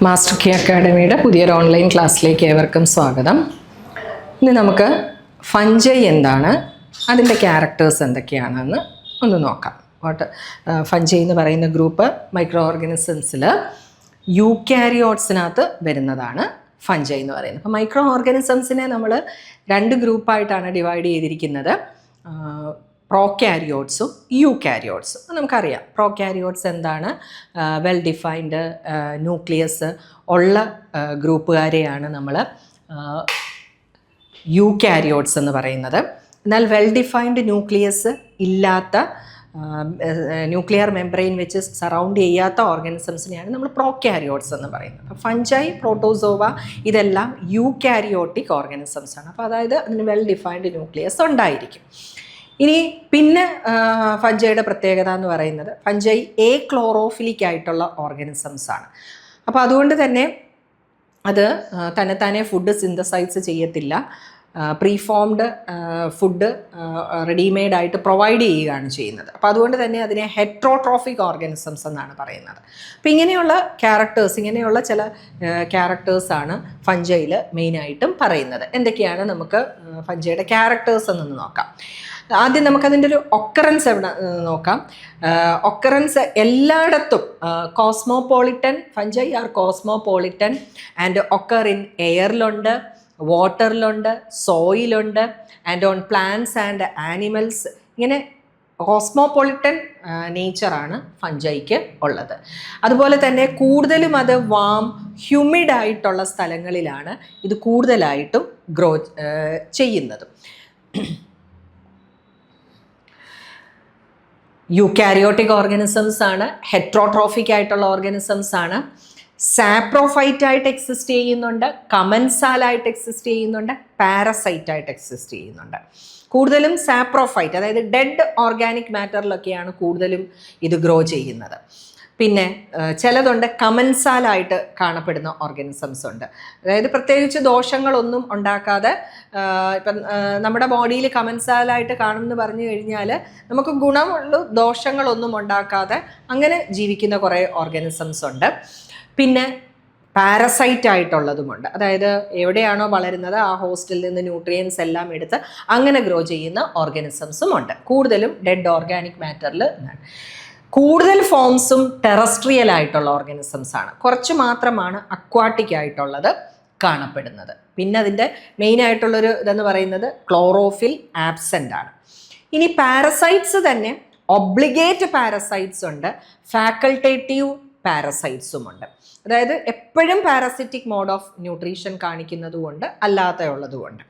Master key അക്കാഡമിയുടെ പുതിയൊരു online ക്ലാസ്സിലേക്ക് ഏവർക്കും സ്വാഗതം. ഇന്ന് നമുക്ക് ഫഞ്ചൈ എന്താണ്, അതിൻ്റെ ക്യാരക്ടേഴ്സ് എന്തൊക്കെയാണെന്ന് ഒന്ന് നോക്കാം. ഫഞ്ചൈ എന്ന് പറയുന്ന ഗ്രൂപ്പ് മൈക്രോ ഓർഗാനിസംസിൽ യൂക്യാരിയോട്സിനകത്ത് വരുന്നതാണ് ഫഞ്ചൈ എന്ന് പറയുന്നത്. അപ്പോൾ മൈക്രോ ഓർഗാനിസംസിനെ നമ്മൾ രണ്ട് ഗ്രൂപ്പായിട്ടാണ് ഡിവൈഡ് ചെയ്തിരിക്കുന്നത്, പ്രോക്യാരിയോട്സും യൂക്യാരിയോട്സും. നമുക്കറിയാം പ്രോക്യാരിയോട്സ് എന്താണ്, വെൽ ഡിഫൈൻഡ് ന്യൂക്ലിയസ് ഉള്ള ഗ്രൂപ്പുകാരെയാണ് നമ്മൾ യൂക്യാരിയോട്സ് എന്ന് പറയുന്നത്. എന്നാൽ വെൽ ഡിഫൈൻഡ് ന്യൂക്ലിയസ് ഇല്ലാത്ത, ന്യൂക്ലിയർ മെംബ്രെയിൻ വെച്ച് സറൗണ്ട് ചെയ്യാത്ത ഓർഗാനിസംസിനെയാണ് നമ്മൾ പ്രോക്യാരിയോട്സ് എന്ന് പറയുന്നത്. ഫഞ്ചൈ, പ്രോട്ടോസോവ ഇതെല്ലാം യൂക്യാരിയോട്ടിക് ഓർഗാനിസംസ് ആണ്. അപ്പോൾ അതായത് അതിന് വെൽ ഡിഫൈൻഡ് ന്യൂക്ലിയസ് ഉണ്ടായിരിക്കും. ഇനി പിന്നെ ഫഞ്ചൈയുടെ പ്രത്യേകത എന്ന് പറയുന്നത് ഫഞ്ചൈ ക്ലോറോഫിലിക് ആയിട്ടുള്ള ഓർഗാനിസംസ് ആണ്. അപ്പോൾ അതുകൊണ്ട് തന്നെ അത് തന്നെത്താനെ ഫുഡ് സിന്തസൈസ് ചെയ്യത്തില്ല, പ്രീഫോംഡ് ഫുഡ് റെഡിമെയ്ഡ് ആയിട്ട് പ്രൊവൈഡ് ചെയ്യുകയാണ് ചെയ്യുന്നത്. അപ്പോൾ അതുകൊണ്ട് തന്നെ അതിനെ ഹെട്രോട്രോഫിക് ഓർഗാനിസംസ് എന്നാണ് പറയുന്നത്. അപ്പോൾ ഇങ്ങനെയുള്ള ക്യാരക്ടേഴ്സ്, ഇങ്ങനെയുള്ള ചില ക്യാരക്ടേഴ്സാണ് ഫഞ്ചൈയിൽ മെയിനായിട്ടും പറയുന്നത്. എന്തൊക്കെയാണ് നമുക്ക് ഫഞ്ചൈയുടെ ക്യാരക്ടേഴ്സ് എന്നൊന്ന് നോക്കാം. ആദ്യം നമുക്കതിൻ്റെ ഒരു ഒക്കറൻസ് എവിടെ നോക്കാം. ഒക്കറൻസ് എല്ലായിടത്തും cosmopolitan, fungi are cosmopolitan and occur in എയറിലുണ്ട്, വാട്ടറിലുണ്ട്, സോയിലുണ്ട് and on plants and animals. ഇങ്ങനെ കോസ്മോപൊളിറ്റൻ നേച്ചറാണ് ഫഞ്ചൈക്ക് ഉള്ളത്. അതുപോലെ തന്നെ കൂടുതലും അത് വാം, ഹ്യൂമിഡ് ആയിട്ടുള്ള സ്ഥലങ്ങളിലാണ് ഇത് കൂടുതലായിട്ടും ഗ്രോ ചെയ്യുന്നത്. യൂക്യാരിയോട്ടിക് ഓർഗാനിസംസ് ആണ്, ഹെട്രോട്രോഫിക് ആയിട്ടുള്ള ഓർഗാനിസംസ് ആണ്. സാപ്രോഫൈറ്റ് ആയിട്ട് എക്സിസ്റ്റ് ചെയ്യുന്നുണ്ട്, കമൻസാലായിട്ട് എക്സിസ്റ്റ് ചെയ്യുന്നുണ്ട്, പാരസൈറ്റ് ആയിട്ട് എക്സിസ്റ്റ് ചെയ്യുന്നുണ്ട്. കൂടുതലും സാപ്രോഫൈറ്റ്, അതായത് ഡെഡ് ഓർഗാനിക് മാറ്ററിലൊക്കെയാണ് കൂടുതലും ഇത് ഗ്രോ ചെയ്യുന്നത്. പിന്നെ ചിലതുണ്ട് കമൻസാലായിട്ട് കാണപ്പെടുന്ന ഓർഗാനിസംസ് ഉണ്ട്. അതായത് പ്രത്യേകിച്ച് ദോഷങ്ങളൊന്നും ഉണ്ടാക്കാതെ, ഇപ്പം നമ്മുടെ ബോഡിയിൽ കമൻസാലായിട്ട് കാണുമെന്ന് പറഞ്ഞു കഴിഞ്ഞാൽ നമുക്ക് ഗുണമുള്ള ദോഷങ്ങളൊന്നും ഉണ്ടാക്കാതെ അങ്ങനെ ജീവിക്കുന്ന കുറേ ഓർഗാനിസംസ് ഉണ്ട്. പിന്നെ പാരസൈറ്റ് ആയിട്ടുള്ളതുമുണ്ട്. അതായത് എവിടെയാണോ വളരുന്നത് ആ ഹോസ്റ്റിൽ നിന്ന് ന്യൂട്രിയൻസ് എല്ലാം എടുത്ത് അങ്ങനെ ഗ്രോ ചെയ്യുന്ന ഓർഗാനിസംസും ഉണ്ട്. കൂടുതലും ഡെഡ് ഓർഗാനിക് മാറ്ററിൽ നിന്നാണ്. കൂടുതൽ ഫോംസും ടെറസ്ട്രിയൽ ആയിട്ടുള്ള ഓർഗാനിസംസ് ആണ്. കുറച്ച് മാത്രമാണ് അക്വാട്ടിക് ആയിട്ടുള്ളത് കാണപ്പെടുന്നത്. പിന്നെ അതിൻ്റെ മെയിൻ ആയിട്ടുള്ളൊരു ഇതെന്ന് പറയുന്നത് ക്ലോറോഫിൽ ആബ്സെൻ്റ് ആണ്. ഇനി പാരസൈറ്റ്സ് തന്നെ ഒബ്ലിഗേറ്റ് പാരസൈറ്റ്സ് ഉണ്ട്, ഫാക്കൾട്ടേറ്റീവ് പാരസൈറ്റ്സും ഉണ്ട്. അതായത് എപ്പോഴും പാരസിറ്റിക് മോഡ് ഓഫ് ന്യൂട്രീഷൻ കാണിക്കുന്നതുകൊണ്ട് അല്ലാത്ത ഉള്ളതുകൊണ്ട്.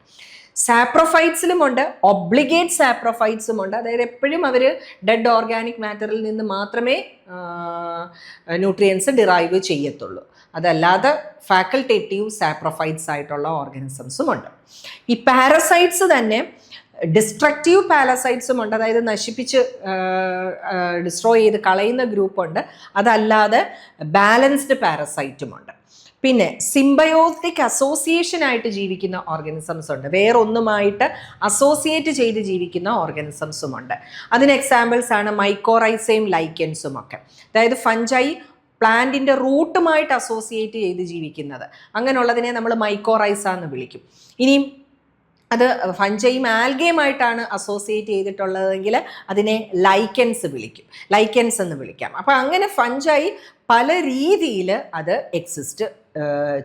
സാപ്രോഫൈറ്റ്സിലുമുണ്ട്, ഒബ്ലിഗേറ്റ് സാപ്രോഫൈറ്റ്സും ഉണ്ട്. അതായത് എപ്പോഴും അവർ ഡെഡ് ഓർഗാനിക് മാറ്ററിൽ നിന്ന് മാത്രമേ ന്യൂട്രിയൻസ് ഡിറൈവ് ചെയ്യത്തുള്ളൂ. അതല്ലാതെ ഫാക്കൾട്ടേറ്റീവ് സാപ്രോഫൈറ്റ്സ് ആയിട്ടുള്ള ഓർഗാനിസംസും ഉണ്ട്. ഈ പാരസൈറ്റ്സ് തന്നെ ഡിസ്ട്രക്റ്റീവ് പാരസൈറ്റ്സും ഉണ്ട്, അതായത് നശിപ്പിച്ച് ഡിസ്ട്രോയ് ചെയ്ത് കളയുന്ന ഗ്രൂപ്പുണ്ട്. അതല്ലാതെ ബാലൻസ്ഡ് പാരസൈറ്റും ഉണ്ട്. പിന്നെ സിംബയോട്ടിക് അസോസിയേഷൻ ആയിട്ട് ജീവിക്കുന്ന ഓർഗാനിസംസ് ഉണ്ട്, വേറൊന്നുമായിട്ട് അസോസിയേറ്റ് ചെയ്ത് ജീവിക്കുന്ന ഓർഗാനിസംസും ഉണ്ട്. അതിന് എക്സാമ്പിൾസ് ആണ് മൈക്കോറൈസയും ലൈക്കൻസും ഒക്കെ. അതായത് ഫഞ്ചൈ പ്ലാന്റിൻ്റെ റൂട്ടുമായിട്ട് അസോസിയേറ്റ് ചെയ്ത് ജീവിക്കുന്നത്, അങ്ങനെയുള്ളതിനെ നമ്മൾ മൈക്കോറൈസ എന്ന് വിളിക്കും. ഇനിയും അത് ഫഞ്ചൈയും ആൽഗയുമായിട്ടാണ് അസോസിയേറ്റ് ചെയ്തിട്ടുള്ളതെങ്കിൽ അതിനെ ലൈക്കൻസ് എന്ന് വിളിക്കാം. അപ്പോൾ അങ്ങനെ ഫഞ്ചൈ പല രീതിയിൽ അത് എക്സിസ്റ്റ്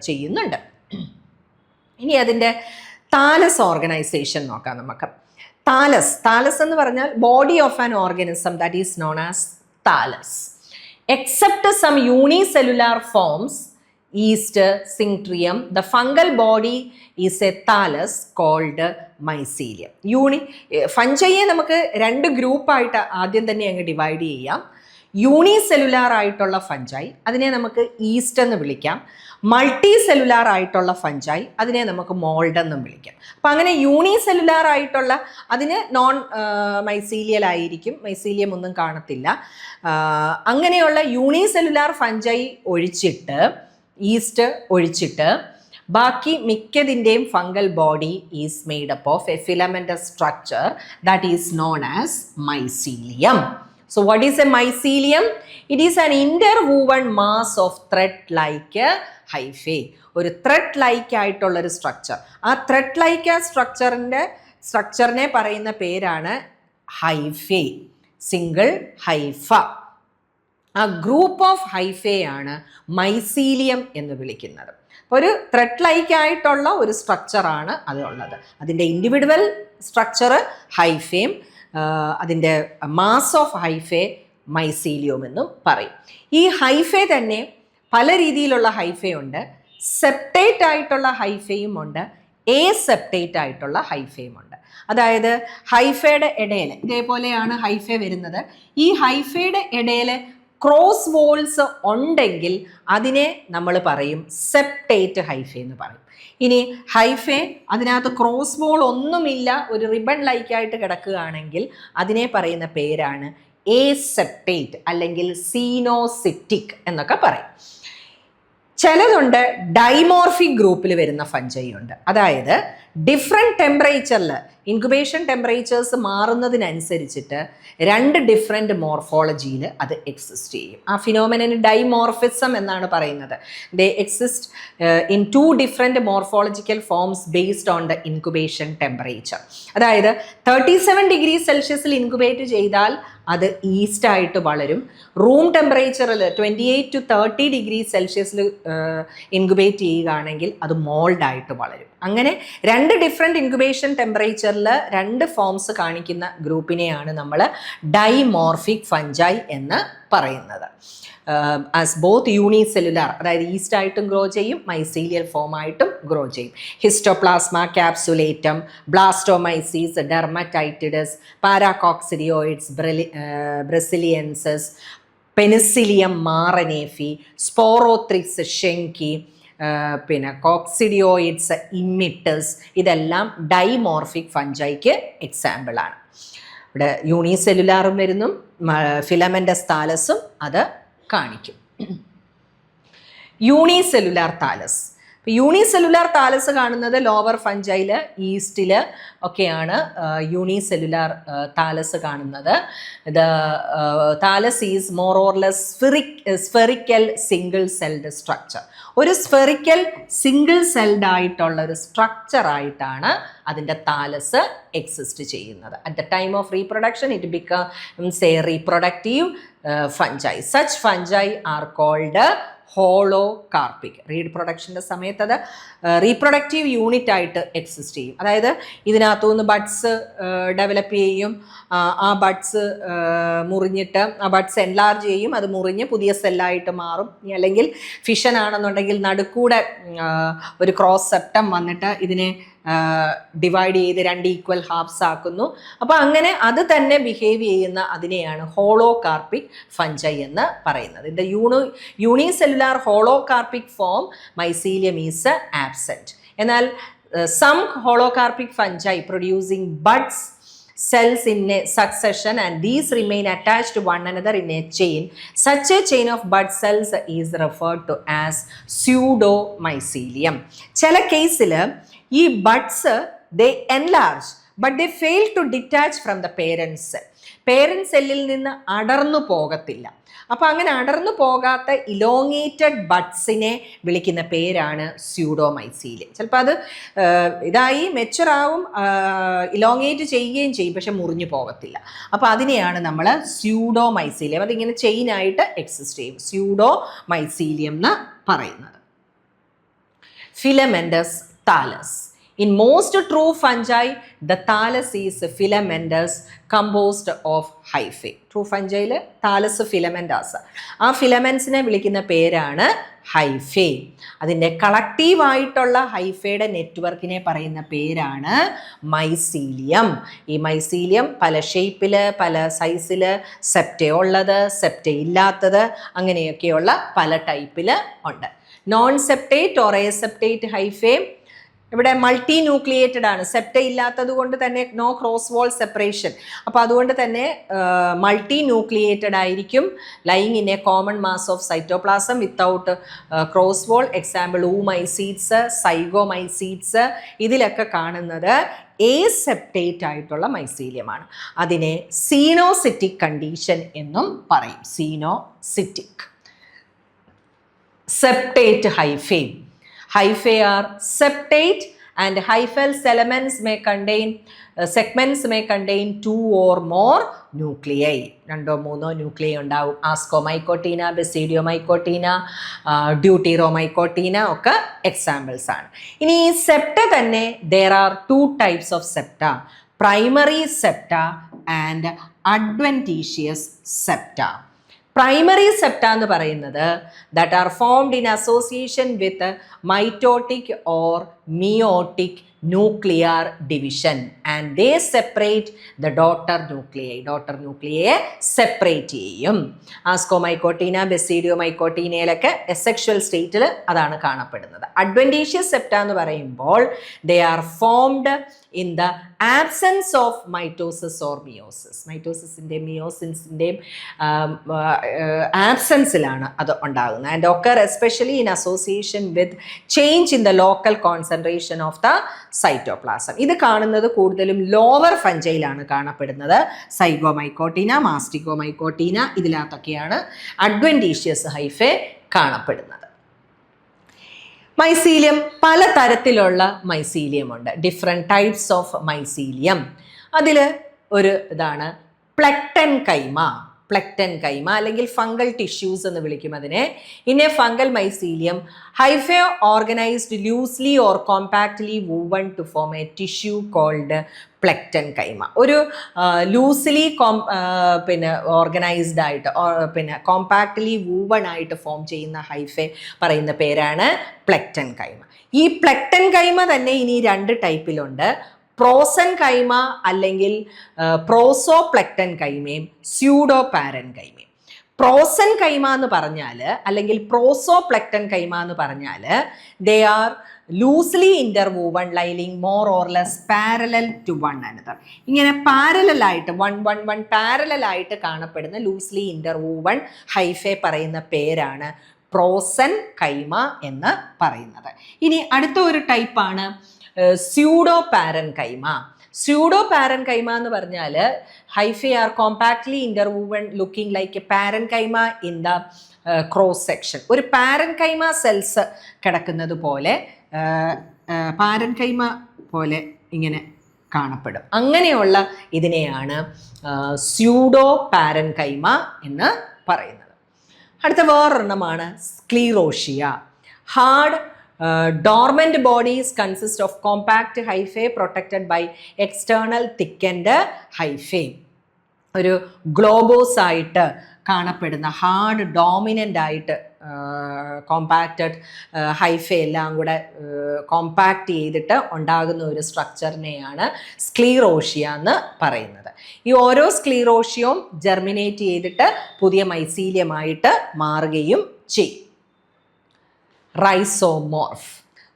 ചെയ്യുന്നുണ്ട്. ഇനി അതിൻ്റെ താലസ് ഓർഗനൈസേഷൻ നോക്കാം നമുക്ക്. താലസ് എന്ന് പറഞ്ഞാൽ body of an organism that is known as thallus. Except some unicellular forms, yeast, synctrium, the fungal body is a thallus called mycelium. ഫഞ്ചൈയെ നമുക്ക് രണ്ട് ഗ്രൂപ്പായിട്ട് ആദ്യം തന്നെ അങ്ങ് ഡിവൈഡ് ചെയ്യാം. യൂണിസെല്ലുലാർ ആയിട്ടുള്ള ഫഞ്ചൈ, അതിനെ നമുക്ക് ഈസ്റ്റ് എന്ന് വിളിക്കാം. മൾട്ടി സെല്ലുലാർ ആയിട്ടുള്ള ഫഞ്ചൈ, അതിനെ നമുക്ക് മോൾഡ് എന്നും വിളിക്കാം. അപ്പം അങ്ങനെ യൂണിസെല്ലുലാർ ആയിട്ടുള്ള അതിന് നോൺ മൈസീലിയൽ ആയിരിക്കും, മൈസീലിയം ഒന്നും കാണത്തില്ല. അങ്ങനെയുള്ള യൂണിസെല്ലുലാർ ഫഞ്ചൈ ഒഴിച്ചിട്ട്, ഈസ്റ്റ് ഒഴിച്ചിട്ട് ബാക്കി മിക്കതിൻ്റെയും fungal body is made up of a filamentous structure that is known as mycelium. So what is a mycelium? It is an interwoven mass of thread-like hyphae. ഒരു thread like ആയിട്ടുള്ള ഒരു structure. ആ thread like സ്ട്രക്ചറിനെ പറയുന്ന പേരാണ് hyphae, single Haifa. ആ group of ഹൈഫയാണ് mycelium എന്ന് വിളിക്കുന്നത്. ഒരു ത്രെഡ് ലൈക്ക് ആയിട്ടുള്ള ഒരു സ്ട്രക്ചറാണ് അതുള്ളത്. അതിൻ്റെ ഇൻഡിവിജ്വൽ സ്ട്രക്ചർ ഹൈഫേം, അതിൻ്റെ മാസ് ഓഫ് ഹൈഫേ മൈസീലിയം എന്നും പറയും. ഈ ഹൈഫേ തന്നെ പല രീതിയിലുള്ള ഹൈഫേ ഉണ്ട്. സെപ്റ്റേറ്റ് ആയിട്ടുള്ള ഹൈഫയും ഉണ്ട്, എസെപ്റ്റേറ്റ് ആയിട്ടുള്ള ഹൈഫയും ഉണ്ട്. അതായത് ഹൈഫയുടെ ഇടയിൽ ഇതേപോലെയാണ് ഹൈഫേ വരുന്നത്. ഈ ഹൈഫയുടെ ഇടയിൽ ക്രോസ് വോൾസ് ഉണ്ടെങ്കിൽ അതിനെ നമ്മൾ പറയും സെപ്റ്റേറ്റ് ഹൈഫേ എന്ന് പറയും. ഇനി ഹൈഫേ അതിനകത്ത് ക്രോസ് വോൾ ഒന്നുമില്ല, ഒരു റിബൺ ലൈക്കായിട്ട് കിടക്കുകയാണെങ്കിൽ അതിനെ പറയുന്ന പേരാണ് എസെപ്റ്റേറ്റ് അല്ലെങ്കിൽ സീനോസിറ്റിക് എന്നൊക്കെ പറയും. ചിലതുണ്ട് ഡൈമോർഫിക് ഗ്രൂപ്പിൽ വരുന്ന ഫഞ്ചൈ ഉണ്ട്. അതായത് ഡിഫറെൻറ്റ് ടെമ്പറേച്ചറിൽ ഇൻക്യുബേഷൻ ടെമ്പറേച്ചേഴ്സ് മാറുന്നതിനനുസരിച്ചിട്ട് രണ്ട് ഡിഫറെൻറ്റ് മോർഫോളജിയിൽ അത് എക്സിസ്റ്റ് ചെയ്യും. ആ ഫിനോമിനന് ഡൈമോർഫിസം എന്നാണ് പറയുന്നത്. ദേ exist in 2 different morphological forms based on the incubation temperature. അതായത് 37 ഡിഗ്രി സെൽഷ്യസിൽ ഇൻക്യുബേറ്റ് ചെയ്താൽ അത് ഈസ്റ്റ് ആയിട്ട് വളരും. റൂം ടെമ്പറേച്ചറിൽ 28 to 30 ഡിഗ്രി സെൽഷ്യസിൽ ഇൻക്യുബേറ്റ് ചെയ്യുകയാണെങ്കിൽ അത് മോൾഡായിട്ട് വളരും. അങ്ങനെ രണ്ട് ഡിഫറെൻറ്റ് ഇൻക്യുബേഷൻ ടെമ്പറേച്ചറിൽ രണ്ട് ഫോംസ് കാണിക്കുന്ന ഗ്രൂപ്പിനെയാണ് നമ്മൾ ഡൈമോർഫിക് ഫഞ്ചൈ എന്ന് പറയുന്നത്. ആസ് ബോത്ത് യൂണിസെല്ലുലാർ, അതായത് ഈസ്റ്റ് ആയിട്ടും ഗ്രോ ചെയ്യും, മൈസീലിയൽ ഫോമായിട്ടും ഗ്രോ ചെയ്യും. ഹിസ്റ്റോപ്ലാസ്മ ക്യാപ്സുലേറ്റം, ബ്ലാസ്റ്റോമൈസീസ്, ഡെർമറ്റൈറ്റിഡസ്, പാരാകോക്സിഡിയോയിഡ്സ്, ബ്രസിലിയൻസസ്, പെനിസിലിയം മാറനേഫി, സ്പോറോത്രിക്സ് ഷെങ്കി, പിന്നെ കോക്സിഡിയോയിഡ്സ് ഇമ്മിറ്റസ്, ഇതെല്ലാം ഡൈമോർഫിക് ഫഞ്ചൈക്ക് എക്സാമ്പിളാണ്. ഇവിടെ യൂണിസെല്ലുലാറും വരുന്നു, ഫിലമെൻ്റസ് താലസും അത് കാണിക്കും. Unicellular thallus. യൂണിസെല്ലുലാർ താലസ് കാണുന്നത് ലോവർ ഫഞ്ചൈൽ ഈസ്റ്റിൽ ഒക്കെയാണ് യൂണിസെല്ലുലാർ താലസ് കാണുന്നത്. The thallus is more or less spherical single celled structure. ഒരു സ്ഫെറിക്കൽ സിംഗിൾ സെൽഡ് ആയിട്ടുള്ള ഒരു സ്ട്രക്ചറായിട്ടാണ് അതിൻ്റെ താലസ് എക്സിസ്റ്റ് ചെയ്യുന്നത്. At the time of reproduction it becomes a reproductive fungi. Such fungi are called holocarpic. റീപ്രൊഡക്ഷൻ്റെ സമയത്ത് അത് reproductive unit ആയിട്ട് എക്സിസ്റ്റ് ചെയ്യും. അതായത് ഇതിനകത്തുനിന്ന് ബഡ്സ് ഡെവലപ്പ് ചെയ്യും, ആ ബഡ്സ് മുറിഞ്ഞിട്ട് ആ ബഡ്സ് എൻലാർജ് ചെയ്യും, അത് മുറിഞ്ഞ് പുതിയ സെല്ലായിട്ട് മാറും. അല്ലെങ്കിൽ ഫിഷൻ ആണെന്നുണ്ടെങ്കിൽ നടുക്കൂടെ ഒരു ക്രോസ് സെപ്റ്റം വന്നിട്ട് ഇതിനെ ഡിവൈഡ് ചെയ്ത് 2 ഈക്വൽ ഹാഫ്സ് ആക്കുന്നു. അപ്പോൾ അങ്ങനെ അത് തന്നെ ബിഹേവ് ചെയ്യുന്ന അതിനെയാണ് ഹോളോ കാർപ്പിക് ഫഞ്ചൈ എന്ന് പറയുന്നത്. In the unicellular holocarpic form mycelium is absent. എന്നാൽ some holocarpic fungi producing buds cells in a succession and these remain attached to one another in a chain. Such a chain of bud cells is referred to as pseudomycelium. ചില കേസിൽ ഈ buds they enlarge but they fail to detach from the parent cell. Parent സെല്ലിൽ നിന്ന് അടർന്നു പോകത്തില്ല. അപ്പോൾ അങ്ങനെ അടർന്നു പോകാത്ത ഇലോങ്ങേറ്റഡ് ബഡ്സിനെ വിളിക്കുന്ന പേരാണ് സ്യൂഡോമൈസീലിയം. ചിലപ്പോൾ അത് ഇതായി മെച്ചുറാവും, ഇലോങ്ങേറ്റ് ചെയ്യുകയും ചെയ്യും, പക്ഷെ മുറിഞ്ഞു പോകത്തില്ല. അപ്പോൾ അതിനെയാണ് നമ്മൾ സ്യൂഡോമൈസീലിയം, അതിങ്ങനെ ചെയിനായിട്ട് എക്സിസ്റ്റ് ചെയ്യും, സ്യൂഡോമൈസീലിയം എന്ന് പറയുന്നത്. Filamentous thallus. In most true fungi, the thallus is filamentous, composed of hyphae. True fungi le thallus filamentous. ആ ഫിലമെൻസിനെ വിളിക്കുന്ന പേരാണ് ഹൈഫേ. അതിൻ്റെ കളക്റ്റീവ് ആയിട്ടുള്ള ഹൈഫയുടെ നെറ്റ്വർക്കിനെ പറയുന്ന പേരാണ് മൈസീലിയം. ഈ മൈസീലിയം പല ഷേപ്പിൽ പല സൈസിൽ, സെപ്റ്റേ ഉള്ളത്, സെപ്റ്റേ ഇല്ലാത്തത്, അങ്ങനെയൊക്കെയുള്ള പല ടൈപ്പിൽ ഉണ്ട്. നോൺ സെപ്റ്റേറ്റ് ഓർ എസെപ്റ്റേറ്റ് ഹൈഫേ ഇവിടെ മൾട്ടി ന്യൂക്ലിയേറ്റഡ് ആണ്, സെപ്റ്റ ഇല്ലാത്തത് കൊണ്ട് തന്നെ നോ ക്രോസ് വാൾ സെപ്പറേഷൻ. അപ്പോൾ അതുകൊണ്ട് തന്നെ മൾട്ടി ന്യൂക്ലിയേറ്റഡ് ആയിരിക്കും, lying in a common mass of cytoplasm without cross wall. Example oomycetes, zygomycetes, ഇതിലൊക്കെ കാണുന്നത് എസെപ്റ്റേറ്റ് ആയിട്ടുള്ള മൈസീലിയമാണ്. അതിനെ സീനോസിറ്റിക് കണ്ടീഷൻ എന്നും പറയും. Coenocytic. Septate hyphae. Hyphae are septate and hyphal segments may contain 2 or more nuclei. 2-3 nuclei ഉണ്ടാവും. ആസ്കോമൈക്കോട്ടീന, ബെസീഡിയോമൈക്കോട്ടീന, ഡ്യൂട്ടീറോമൈക്കോട്ടീന ഒക്കെ examples ആണ്. ഇനി ഈ സെപ്റ്റ തന്നെ there are 2 types of septa, primary septa and adventitious septa. Primary septa എന്ന് പറയുന്നത് that are formed in association with mitotic or meiotic nuclear division and they separate the daughter nuclei. Daughter ന്യൂക്ലിയയെ separate ചെയ്യും. Ascomycotina, ബെസീഡിയോമൈക്കോട്ടീനയിലൊക്കെ asexual സ്റ്റേറ്റിൽ അതാണ് കാണപ്പെടുന്നത്. Adventitious septa എന്ന് പറയുമ്പോൾ they are formed in the absence of mitosis or meiosis. മൈറ്റോസിസിൻ്റെയും മിയോസിൻസിൻ്റെയും ആബ്സെൻസിലാണ് അത് ഉണ്ടാകുന്നത്. And occur especially in association with change in the local concentration of the cytoplasm. ഇത് കാണുന്നത് കൂടുതലും ലോവർ ഫഞ്ചയിലാണ് കാണപ്പെടുന്നത്. സൈഗോമൈക്കോട്ടീന, മാസ്റ്റിഗോമൈക്കോട്ടീന, ഇതിനകത്തൊക്കെയാണ് അഡ്വൻറ്റീഷ്യസ് ഹൈഫെ കാണപ്പെടുന്നത്. മൈസീലിയം, പല തരത്തിലുള്ള മൈസീലിയം ഉണ്ട്, ഡിഫറെൻറ്റ് ടൈപ്സ് ഓഫ് മൈസീലിയം. അതിൽ ഒരു ഇതാണ് പ്ലെക്ടൻ കൈമ. പ്ലെക്ടൻ കൈമ അല്ലെങ്കിൽ ഫംഗൽ ടിഷ്യൂസ് എന്ന് വിളിക്കും അതിനെ. In a fungal mycelium hyphae organised loosely or compactly woven to form a tissue called plectenchyma. ഒരു ലൂസ്ലി ഓർഗനൈസ്ഡ് ആയിട്ട് കോമ്പാക്ട്ലി വൂവൺ ആയിട്ട് ഫോം ചെയ്യുന്ന ഹൈഫെ പറയുന്ന പേരാണ് പ്ലെക്ടൻ കൈമ. ഈ പ്ലെക്ടൻ കൈമ തന്നെ ഇനി 2 ടൈപ്പിലുണ്ട്. പ്രോസൻ കൈമ അല്ലെങ്കിൽ പ്രോസോപ്ലെക്ടൻ കൈമയും സ്യൂഡോ പാരൻ കൈമയും. പ്രോസൻ കൈമ എന്ന് പറഞ്ഞാൽ അല്ലെങ്കിൽ പ്രോസോപ്ലെക്ടൻ കൈമ എന്ന് പറഞ്ഞാൽ they are loosely interwoven lining more or less parallel to one another. ഇങ്ങനെ പാരലായിട്ട് 1 പാരലായിട്ട് കാണപ്പെടുന്ന ലൂസ്ലി ഇന്റർവൂവൺ ഹൈഫെ പറയുന്ന പേരാണ് പ്രോസൻ കൈമ എന്ന് പറയുന്നത്. ഇനി അടുത്ത ഒരു ടൈപ്പാണ് സ്യൂഡോ പാരൻ കൈമ. സ്യൂഡോ പാരൻ കൈമ എന്ന് പറഞ്ഞാൽ hyphae are compactly interwoven looking like a parenchyma in the cross section. ഒരു പാരൻ കൈമ സെൽസ് കിടക്കുന്നത് പോലെ പാരൻ കൈമ പോലെ ഇങ്ങനെ കാണപ്പെടും. അങ്ങനെയുള്ള ഇതിനെയാണ് സ്യൂഡോ പാരൻ കൈമ എന്ന് പറയുന്നത്. അടുത്ത വേറൊരെണ്ണമാണ് sclerotia. Hard dormant bodies consist of compact hyphae protected by external thickened hyphae. ഒരു ഗ്ലോബോസ് ആയിട്ട് കാണപ്പെടുന്ന ഹാർഡ് ഡോമിനൻ്റ് ആയിട്ട് കോമ്പാക്റ്റഡ് ഹൈഫെ എല്ലാം കൂടെ കോമ്പാക്റ്റ് ചെയ്തിട്ട് ഉണ്ടാകുന്ന ഒരു സ്ട്രക്ചറിനെയാണ് സ്ക്ലീറോഷ്യ എന്ന് പറയുന്നത്. ഈ ഓരോ സ്ക്ലീറോഷ്യവും ജെർമിനേറ്റ് ചെയ്തിട്ട് പുതിയ മൈസീലിയമായിട്ട് മാറുകയും ചെയ്യും. റൈസോമോർഫ്,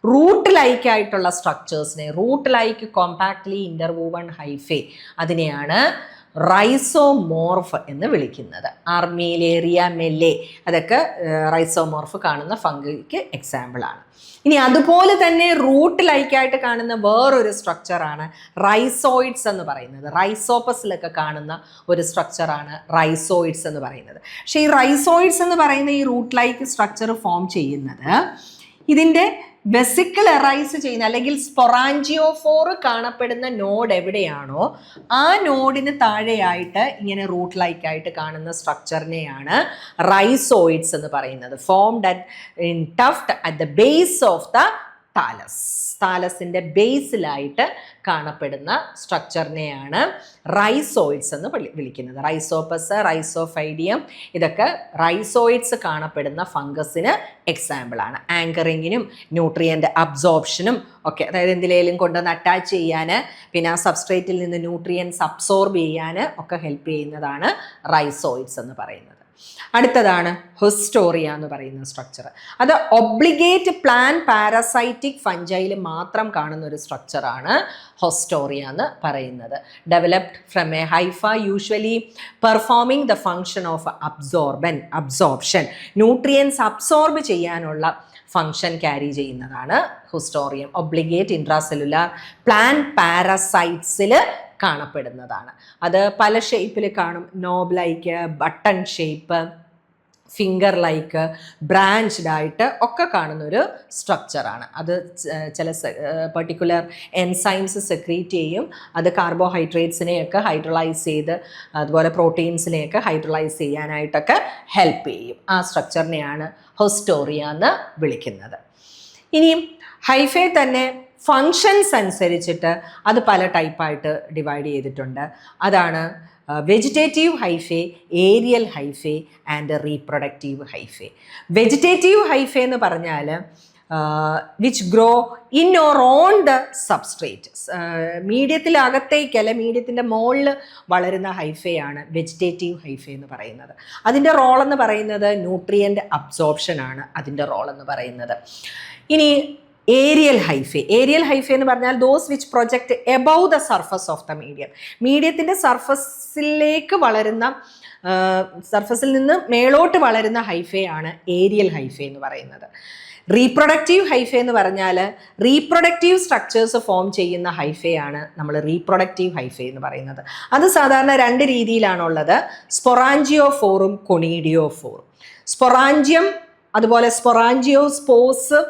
റൂട്ട് ലൈക്ക് ആയിട്ടുള്ള സ്ട്രക്ചേഴ്സിനെ, റൂട്ട് ലൈക്ക് കോമ്പാക്ട്ലി ഇന്റർവൂവൺ ഹൈഫെ, അതിനെയാണ് റൈസോമോർഫ് എന്ന് വിളിക്കുന്നത്. ആർമേലേറിയ, മെല്ലെ, അതൊക്കെ റൈസോമോർഫ് കാണുന്ന ഫംഗിക്ക് എക്സാമ്പിളാണ്. ഇനി അതുപോലെ തന്നെ റൂട്ട് ലൈക്കായിട്ട് കാണുന്ന വേറൊരു സ്ട്രക്ചറാണ് റൈസോയിഡ്സ് എന്ന് പറയുന്നത്. റൈസോപ്പസിലൊക്കെ കാണുന്ന ഒരു സ്ട്രക്ചറാണ് റൈസോയിഡ്സ് എന്ന് പറയുന്നത്. പക്ഷേ ഈ റൈസോയിഡ്സ് എന്ന് പറയുന്ന ഈ റൂട്ട് ലൈക്ക് സ്ട്രക്ചർ ഫോം ചെയ്യുന്നത് ഇതിൻ്റെ വെസിക്കിൾ എറൈസ് ചെയ്യുന്ന അല്ലെങ്കിൽ സ്പൊറാഞ്ചിയോഫോർ കാണപ്പെടുന്ന നോഡ് എവിടെയാണോ ആ നോഡിന് താഴെയായിട്ട് ഇങ്ങനെ റൂട്ട് ലൈക്ക് ആയിട്ട് കാണുന്ന സ്ട്രക്ചറിനെയാണ് റൈസോയിഡ്സ് എന്ന് പറയുന്നത്. Formed in tuft at the base of the thallus. താലസിൻ്റെ ബേസിലായിട്ട് കാണപ്പെടുന്ന സ്ട്രക്ചറിനെയാണ് റൈസോയിഡ്സ് എന്ന് വിളിക്കുന്നത്. റൈസോപ്പസ്, റൈസോഫൈഡിയം, ഇതൊക്കെ റൈസോയിഡ്സ് കാണപ്പെടുന്ന ഫംഗസിന് എക്സാമ്പിളാണ്. ആങ്കറിങ്ങിനും ന്യൂട്രിയൻ്റ് അബ്സോർപ്ഷനും ഒക്കെ, അതായത് എന്തിലേലും കൊണ്ടുവന്ന് അറ്റാച്ച് ചെയ്യാൻ, പിന്നെ ആ സബ്സ്ട്രേറ്റിൽ നിന്ന് ന്യൂട്രിയൻസ് അബ്സോർബ് ചെയ്യാൻ ഒക്കെ ഹെൽപ്പ് ചെയ്യുന്നതാണ് റൈസോയിഡ്സ് എന്ന് പറയുന്നത്. അടുത്തതാണ് ഹിസ്റ്റോറിയ എന്ന് പറയുന്ന സ്ട്രക്ചർ. അത് ഒബ്ലിഗേറ്റ് പ്ലാൻ പാരസൈറ്റിക് ഫഞ്ചൈൽ മാത്രം കാണുന്ന ഒരു സ്ട്രക്ചറാണ് ഹോസ്റ്റോറിയ എന്ന് പറയുന്നത്. Developed from a hypha, usually performing the function of absorption, nutrients absorb ചെയ്യാനുള്ള ഫങ്ഷൻ ക്യാരി ചെയ്യുന്നതാണ് ഹിസ്റ്റോറിയം. ഒബ്ലിഗേറ്റ് ഇൻട്രാസെല്ലുലാർ പ്ലാൻ പാരസൈറ്റ്സിൽ കാണപ്പെടുന്നതാണ്. അത് പല ഷേപ്പിൽ കാണും. Knob like, button shape, finger like, branched ആയിട്ട് ഒക്കെ കാണുന്ന ഒരു സ്ട്രക്ചറാണ്. അത് ചില പെർട്ടിക്കുലർ എൻസൈംസ് സെക്രീറ്റ് ചെയ്യും. അത് കാർബോഹൈഡ്രേറ്റ്സിനെയൊക്കെ ഹൈഡ്രലൈസ് ചെയ്ത് അതുപോലെ പ്രോട്ടീൻസിനെയൊക്കെ ഹൈഡ്രലൈസ് ചെയ്യാനായിട്ടൊക്കെ ഹെൽപ്പ് ചെയ്യും. ആ സ്ട്രക്ചറിനെയാണ് ഹിസ്റ്റോറിയ എന്ന് വിളിക്കുന്നത്. ഇനിയും ഹൈഫേ തന്നെ ഫങ്ഷൻസ് അനുസരിച്ചിട്ട് അത് പല ടൈപ്പായിട്ട് ഡിവൈഡ് ചെയ്തിട്ടുണ്ട്. അതാണ് vegetative hyphae, aerial hyphae and reproductive hyphae. Vegetative hyphae എന്ന് പറഞ്ഞാൽ which grow in or on the substrate, മീഡിയത്തിലകത്തേക്കല്ല മീഡിയത്തിൻ്റെ മുകളിൽ വളരുന്ന ഹൈഫയാണ് വെജിറ്റേറ്റീവ് ഹൈഫേ എന്ന് പറയുന്നത്. അതിൻ്റെ റോളെന്ന് പറയുന്നത് ന്യൂട്രിയൻ്റ് അബ്സോർപ്ഷനാണ് അതിൻ്റെ റോളെന്ന് പറയുന്നത്. ഇനി ഏരിയൽ ഹൈഫേ എന്ന് പറഞ്ഞാൽ those which project above the surface of the medium, മീഡിയത്തിൻ്റെ സർഫസിലേക്ക് വളരുന്ന, സർഫസിൽ നിന്ന് മേളോട്ട് വളരുന്ന ഹൈഫേ ആണ് ഏരിയൽ ഹൈഫേ എന്ന് പറയുന്നത്. റീപ്രൊഡക്റ്റീവ് ഹൈഫേ എന്ന് പറഞ്ഞാൽ റീപ്രൊഡക്റ്റീവ് സ്ട്രക്ചേഴ്സ് ഫോം ചെയ്യുന്ന ഹൈഫേ ആണ് നമ്മൾ റീപ്രൊഡക്റ്റീവ് ഹൈഫേ എന്ന് പറയുന്നത്. അത് സാധാരണ രണ്ട് രീതിയിലാണുള്ളത്, സ്പൊറാഞ്ചിയോഫോറും കൊണീഡിയോഫോറും. സ്പൊറാഞ്ചിയം അതുപോലെ സ്പൊറാഞ്ചിയോസ്പോസ്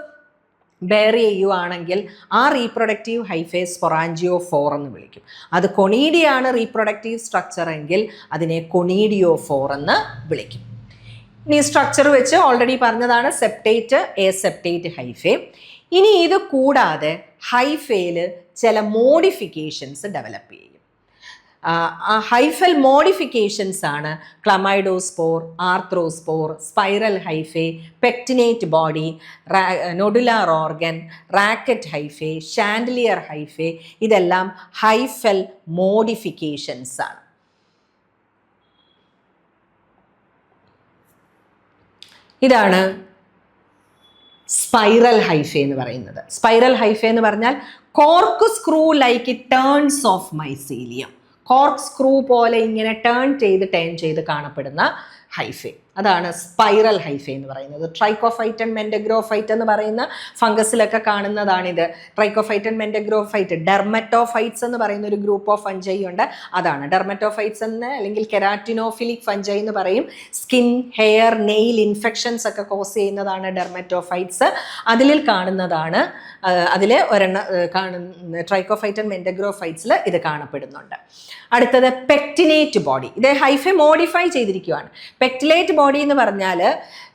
ബെയർ ചെയ്യുവാണെങ്കിൽ ആ റീപ്രൊഡക്റ്റീവ് ഹൈഫേ സ്പൊറാഞ്ചിയോഫോർ എന്ന് വിളിക്കും. അത് കൊണീഡിയാണ് റീപ്രൊഡക്റ്റീവ് സ്ട്രക്ചർ എങ്കിൽ അതിനെ കൊണീഡിയോഫോർ എന്ന് വിളിക്കും. ഇനി സ്ട്രക്ചർ വെച്ച് ഓൾറെഡി പറഞ്ഞതാണ് സെപ്റ്റേറ്റ്, എസെപ്റ്റേറ്റ് ഹൈഫേ. ഇനി ഇത് കൂടാതെ ഹൈഫേയിൽ ചില മോഡിഫിക്കേഷൻസ് ഡെവലപ്പ് ചെയ്യും. ഹൈഫൽ മോഡിഫിക്കേഷൻസ് ആണ് chlamydospore, arthrospore, spiral hyphae, pectinate body, nodular organ, racquet hyphae, chandelier hyphae. ഇതെല്ലാം ഹൈഫൽ മോഡിഫിക്കേഷൻസ് ആണ്. ഇതാണ് സ്പൈറൽ ഹൈഫേ എന്ന് പറയുന്നത്. സ്പൈറൽ ഹൈഫേ എന്ന് പറഞ്ഞാൽ cork screw like turns of mycelium, cork screw പോലെ ഇങ്ങനെ ടേൺ ചെയ്ത് കാണപ്പെടുന്ന ഹൈഫേ, അതാണ് സ്പൈറൽ ഹൈഫേ എന്ന് പറയുന്നത്. ട്രൈക്കോഫൈറ്റ് ആൻഡ് മെൻഡഗ്രോഫൈറ്റ് എന്ന് പറയുന്ന ഫംഗസിലൊക്കെ കാണുന്നതാണിത്. ട്രൈക്കോഫൈറ്റ് ആൻഡ് മെൻഡഗ്രോഫൈറ്റ്, ഡെർമറ്റോഫൈറ്റ്സ് എന്ന് പറയുന്ന ഒരു ഗ്രൂപ്പ് ഓഫ് ഫഞ്ചൈ ഉണ്ട്. അതാണ് ഡെർമറ്റോഫൈറ്റ്സ് എന്ന്, അല്ലെങ്കിൽ കെരാറ്റിനോഫിലിക് ഫഞ്ചൈ എന്ന് പറയും. സ്കിൻ, ഹെയർ, നെയിൽ ഇൻഫെക്ഷൻസ് ഒക്കെ കോസ് ചെയ്യുന്നതാണ് ഡെർമറ്റോഫൈറ്റ്സ്. അതിൽ കാണുന്നതാണ്, അതിൽ കാണുന്ന ട്രൈക്കോഫൈറ്റ് ആൻഡ് മെൻഡഗ്രോഫൈറ്റ്സിൽ ഇത് കാണപ്പെടുന്നുണ്ട്. അടുത്തത് പെക്റ്റിനേറ്റ് ബോഡി. ഇത് ഹൈഫേ മോഡിഫൈ ചെയ്തിരിക്കുകയാണ്. പെക്റ്റിലേറ്റ് ബോഡി എന്ന് പറഞ്ഞാൽ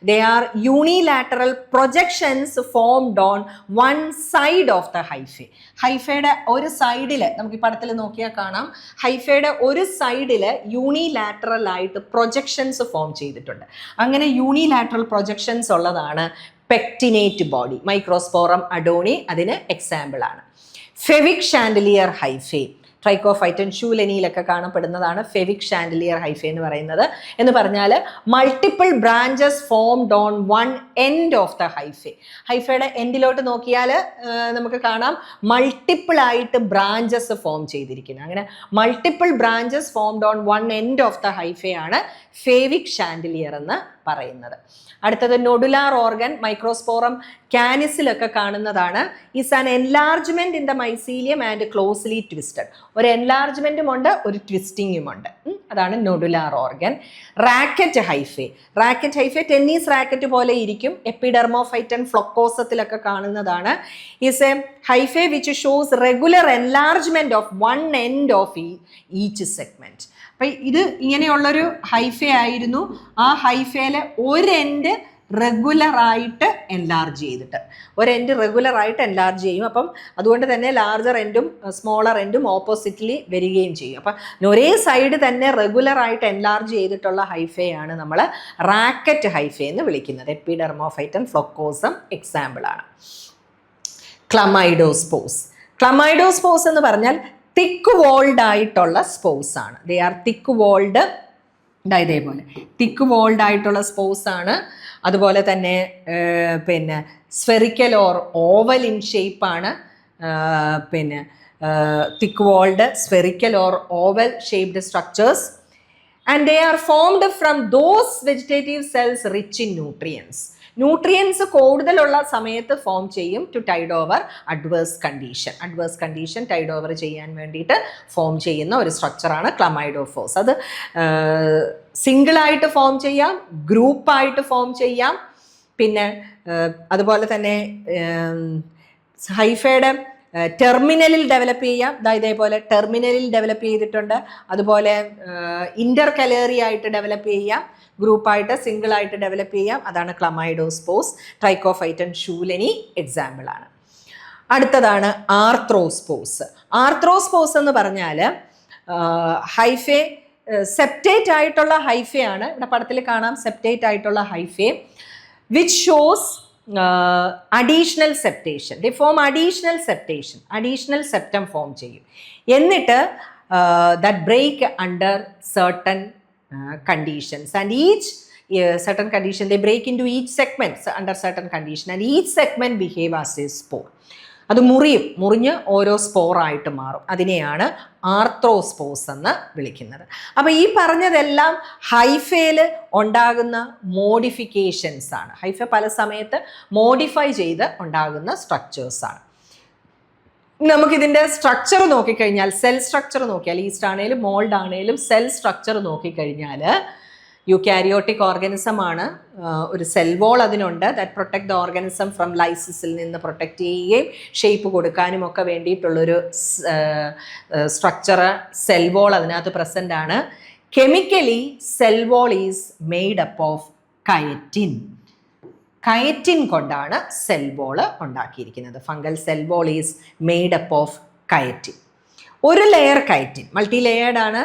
they are unilateral projections formed on one side of the hyphae. ഹൈഫയുടെ ഒരു സൈഡിൽ, നമുക്ക് ഈ പടത്തിൽ നോക്കിയാൽ കാണാം, ഹൈഫയുടെ ഒരു സൈഡിൽ യൂണിലാറ്ററൽ ആയിട്ട് പ്രൊജക്ഷൻസ് ഫോം ചെയ്തിട്ടുണ്ട്. അങ്ങനെ യൂണിലാറ്ററൽ പ്രൊജക്ഷൻസ് ഉള്ളതാണ് പെക്റ്റിനേറ്റ് ബോഡി. മൈക്രോസ്പോറം അഡോണി അതിന് എക്സാമ്പിൾ ആണ്. ഫെവിക് ഷാൻഡലിയർ ഹൈഫേ, ട്രൈക്കോഫൈറ്റൻ ഷൂലനിയിലൊക്കെ കാണപ്പെടുന്നതാണ് ഫെവിക് ഷാൻഡലിയർ ഹൈഫേ എന്ന് പറയുന്നത്. എന്ന് പറഞ്ഞാൽ multiple branches formed on one end of the hyphae. ഹൈഫയുടെ എൻഡിലോട്ട് നോക്കിയാൽ നമുക്ക് കാണാം മൾട്ടിപ്പിൾ ആയിട്ട് ബ്രാഞ്ചസ് ഫോം ചെയ്തിരിക്കുന്നത്. അങ്ങനെ multiple branches formed on one end of the hyphae ആണ് ഫെവിക് ഷാൻഡലിയർ എന്ന് പറയുന്നത്. അടുത്തത് നോഡുലാർ ഓർഗൻ, മൈക്രോസ്പോറം കാനിസിലൊക്കെ കാണുന്നതാണ്. Is an enlargement in the mycelium and closely twisted. ഒരു എൻലാർജ്മെന്റും ഉണ്ട്, ഒരു ട്വിസ്റ്റിങ്ങും ഉണ്ട്. അതാണ് nodular organ. Racquet hyphae, racket hyphae tennis racket പോലെ ഇരിക്കും. എപ്പിഡെർമോഫൈറ്റൻ ഫ്ലൊക്കോസത്തിലൊക്കെ കാണുന്നതാണ്. Is A hyphae which shows regular enlargement of one end of each segment. അപ്പം ഇത് ഇങ്ങനെയുള്ളൊരു ഹൈഫേ ആയിരുന്നു. ആ ഹൈഫേയിലെ ഒരു എൻഡ് റെഗുലറായിട്ട് എൻലാർജ് ചെയ്തിട്ട്, ഒരു എൻഡ് റെഗുലറായിട്ട് എൻലാർജ് ചെയ്യും. അപ്പം അതുകൊണ്ട് തന്നെ ലാർജർ എൻഡും സ്മോളർ എൻഡും ഓപ്പോസിറ്റ്ലി വരികയും ചെയ്യും. അപ്പം ഒരേ സൈഡ് തന്നെ റെഗുലറായിട്ട് എൻലാർജ് ചെയ്തിട്ടുള്ള ഹൈഫേയാണ് നമ്മൾ റാക്കറ്റ് ഹൈഫേ എന്ന് വിളിക്കുന്നത്. എപ്പിഡെർമോഫൈറ്റൻ ഫ്ലൊക്കോസം എക്സാമ്പിളാണ്. ക്ലമൈഡോസ്പോസ്, ക്ലമൈഡോസ്പോസ് എന്ന് പറഞ്ഞാൽ തിക്ക് വോൾഡ് ആയിട്ടുള്ള സ്പോസ് ആണ്. ദേ ആർ തിക്ക് വോൾഡ് ഇതേപോലെ തിക്ക് വോൾഡ് ആയിട്ടുള്ള സ്പോർസ് ആണ്. അതുപോലെ തന്നെ പിന്നെ സ്ഫെറിക്കൽ ഓർ ഓവൽ ഇൻ ഷേപ്പാണ്. പിന്നെ thick walled, spherical or oval shaped structures, and they are formed from those vegetative cells rich in nutrients. Nutrients കൂടുതലുള്ള സമയത്ത് ഫോം ചെയ്യും to Tide over adverse condition Tide over ചെയ്യാൻ വേണ്ടിയിട്ട് form ചെയ്യുന്ന ഒരു സ്ട്രക്ചറാണ് ക്ലമൈഡോഫോഴ്സ്. അത് സിംഗിളായിട്ട് ഫോം ചെയ്യാം, ഗ്രൂപ്പായിട്ട് ഫോം ചെയ്യാം. പിന്നെ അതുപോലെ തന്നെ ഹൈഫയുടെ ടെർമിനലിൽ ഡെവലപ്പ് ചെയ്യാം. ഇതേപോലെ ടെർമിനലിൽ ഡെവലപ്പ് ചെയ്തിട്ടുണ്ട്. അതുപോലെ ഇൻ്റർ കലേറി ആയിട്ട് ഡെവലപ്പ് ചെയ്യാം, ഗ്രൂപ്പായിട്ട് സിംഗിളായിട്ട് ഡെവലപ്പ് ചെയ്യാം. അതാണ് ക്ലമൈഡോസ്പോസ്. ട്രൈക്കോഫൈറ്റൻ ഷൂലനി എക്സാമ്പിളാണ്. അടുത്തതാണ് ആർത്രോസ്പോസ്. ആർത്രോസ്പോസ് എന്ന് പറഞ്ഞാൽ ഹൈഫേ സെപ്റ്റേറ്റ് ആയിട്ടുള്ള ഹൈഫയാണ്. ഇവിടെ പടത്തിൽ കാണാം സെപ്റ്റേറ്റ് ആയിട്ടുള്ള hyphae which shows additional septation. They form additional septum form ചെയ്യും. എന്നിട്ട് that break under certain conditions, and each certain condition they break into each segments under certain condition, and each segment behave as a spore. അത് മുറിഞ്ഞ് ഓരോ സ്പോറായിട്ട് മാറും. അതിനെയാണ് ആർത്രോസ്പോസ് എന്ന് വിളിക്കുന്നത്. അപ്പോൾ ഈ പറഞ്ഞതെല്ലാം ഹൈഫയിൽ ഉണ്ടാകുന്ന മോഡിഫിക്കേഷൻസ് ആണ്. ഹൈഫ പല സമയത്ത് മോഡിഫൈ ചെയ്ത് ഉണ്ടാകുന്ന സ്ട്രക്ചേഴ്സാണ്. നമുക്കിതിൻ്റെ സ്ട്രക്ചർ നോക്കിക്കഴിഞ്ഞാൽ, സെൽ സ്ട്രക്ചർ നോക്കിയാൽ, ഈസ്റ്റ് ആണെങ്കിലും മോൾഡ് ആണെങ്കിലും സെൽ സ്ട്രക്ചർ നോക്കിക്കഴിഞ്ഞാൽ യൂക്യാരിയോട്ടിക് ഓർഗാനിസം ആണ്. ഒരു സെൽ വോൾ അതിനുണ്ട്. That protect the organism from ലൈസിസിൽ നിന്ന് പ്രൊട്ടക്റ്റ് ചെയ്യുകയും ഷേപ്പ് കൊടുക്കാനും ഒക്കെ വേണ്ടിയിട്ടുള്ളൊരു സ്ട്രക്ചർ സെൽ വോൾ അതിനകത്ത് പ്രസൻ്റ് ആണ്. Chemically cell wall is made up of chitin കൊണ്ടാണ് സെൽ വോൾ ഉണ്ടാക്കിയിരിക്കുന്നത്. Fungal cell wall is made up of chitin. ഒരു ലെയർ കയറ്റിൻ, മൾട്ടി ലെയേർഡ് ആണ്.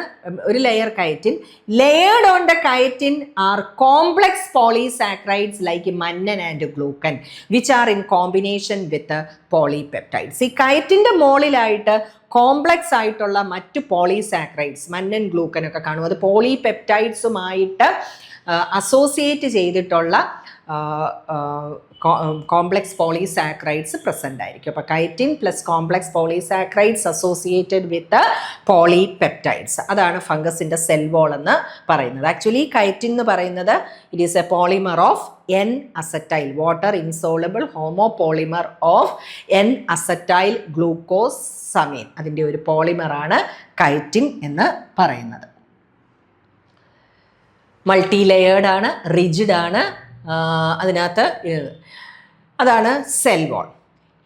ഒരു layer chitin. Layered on the chitin are complex polysaccharides like mannan and glucan which are in combination with polypeptides. ഈ കയറ്റിൻ്റെ മുകളിലായിട്ട് complex ആയിട്ടുള്ള മറ്റ് polysaccharides, മന്നൻ glucan ഒക്കെ കാണും. അത് പോളിപെപ്റ്റൈഡ്സുമായിട്ട് അസോസിയേറ്റ് ചെയ്തിട്ടുള്ള കോംപ്ലെക്സ് പോളിസാക്രൈഡ്സ് പ്രസൻ്റ് ആയിരിക്കും. അപ്പോൾ chitin plus complex polysaccharides associated with polypeptides. അതാണ് ഫംഗസിൻ്റെ സെൽ വോൾ എന്ന് പറയുന്നത്. ആക്ച്വലി കൈറ്റിൻ എന്ന് പറയുന്നത് it is a polymer of N acetyl, water insoluble homopolymer of N acetyl glucosamine. അതിൻ്റെ ഒരു പോളിമറാണ് കൈറ്റിൻ എന്ന് പറയുന്നത്. മൾട്ടി ലെയേർഡ് ആണ്, റിജിഡ് ആണ്. അതിനകത്ത് അതാണ് സെൽ വോൾ.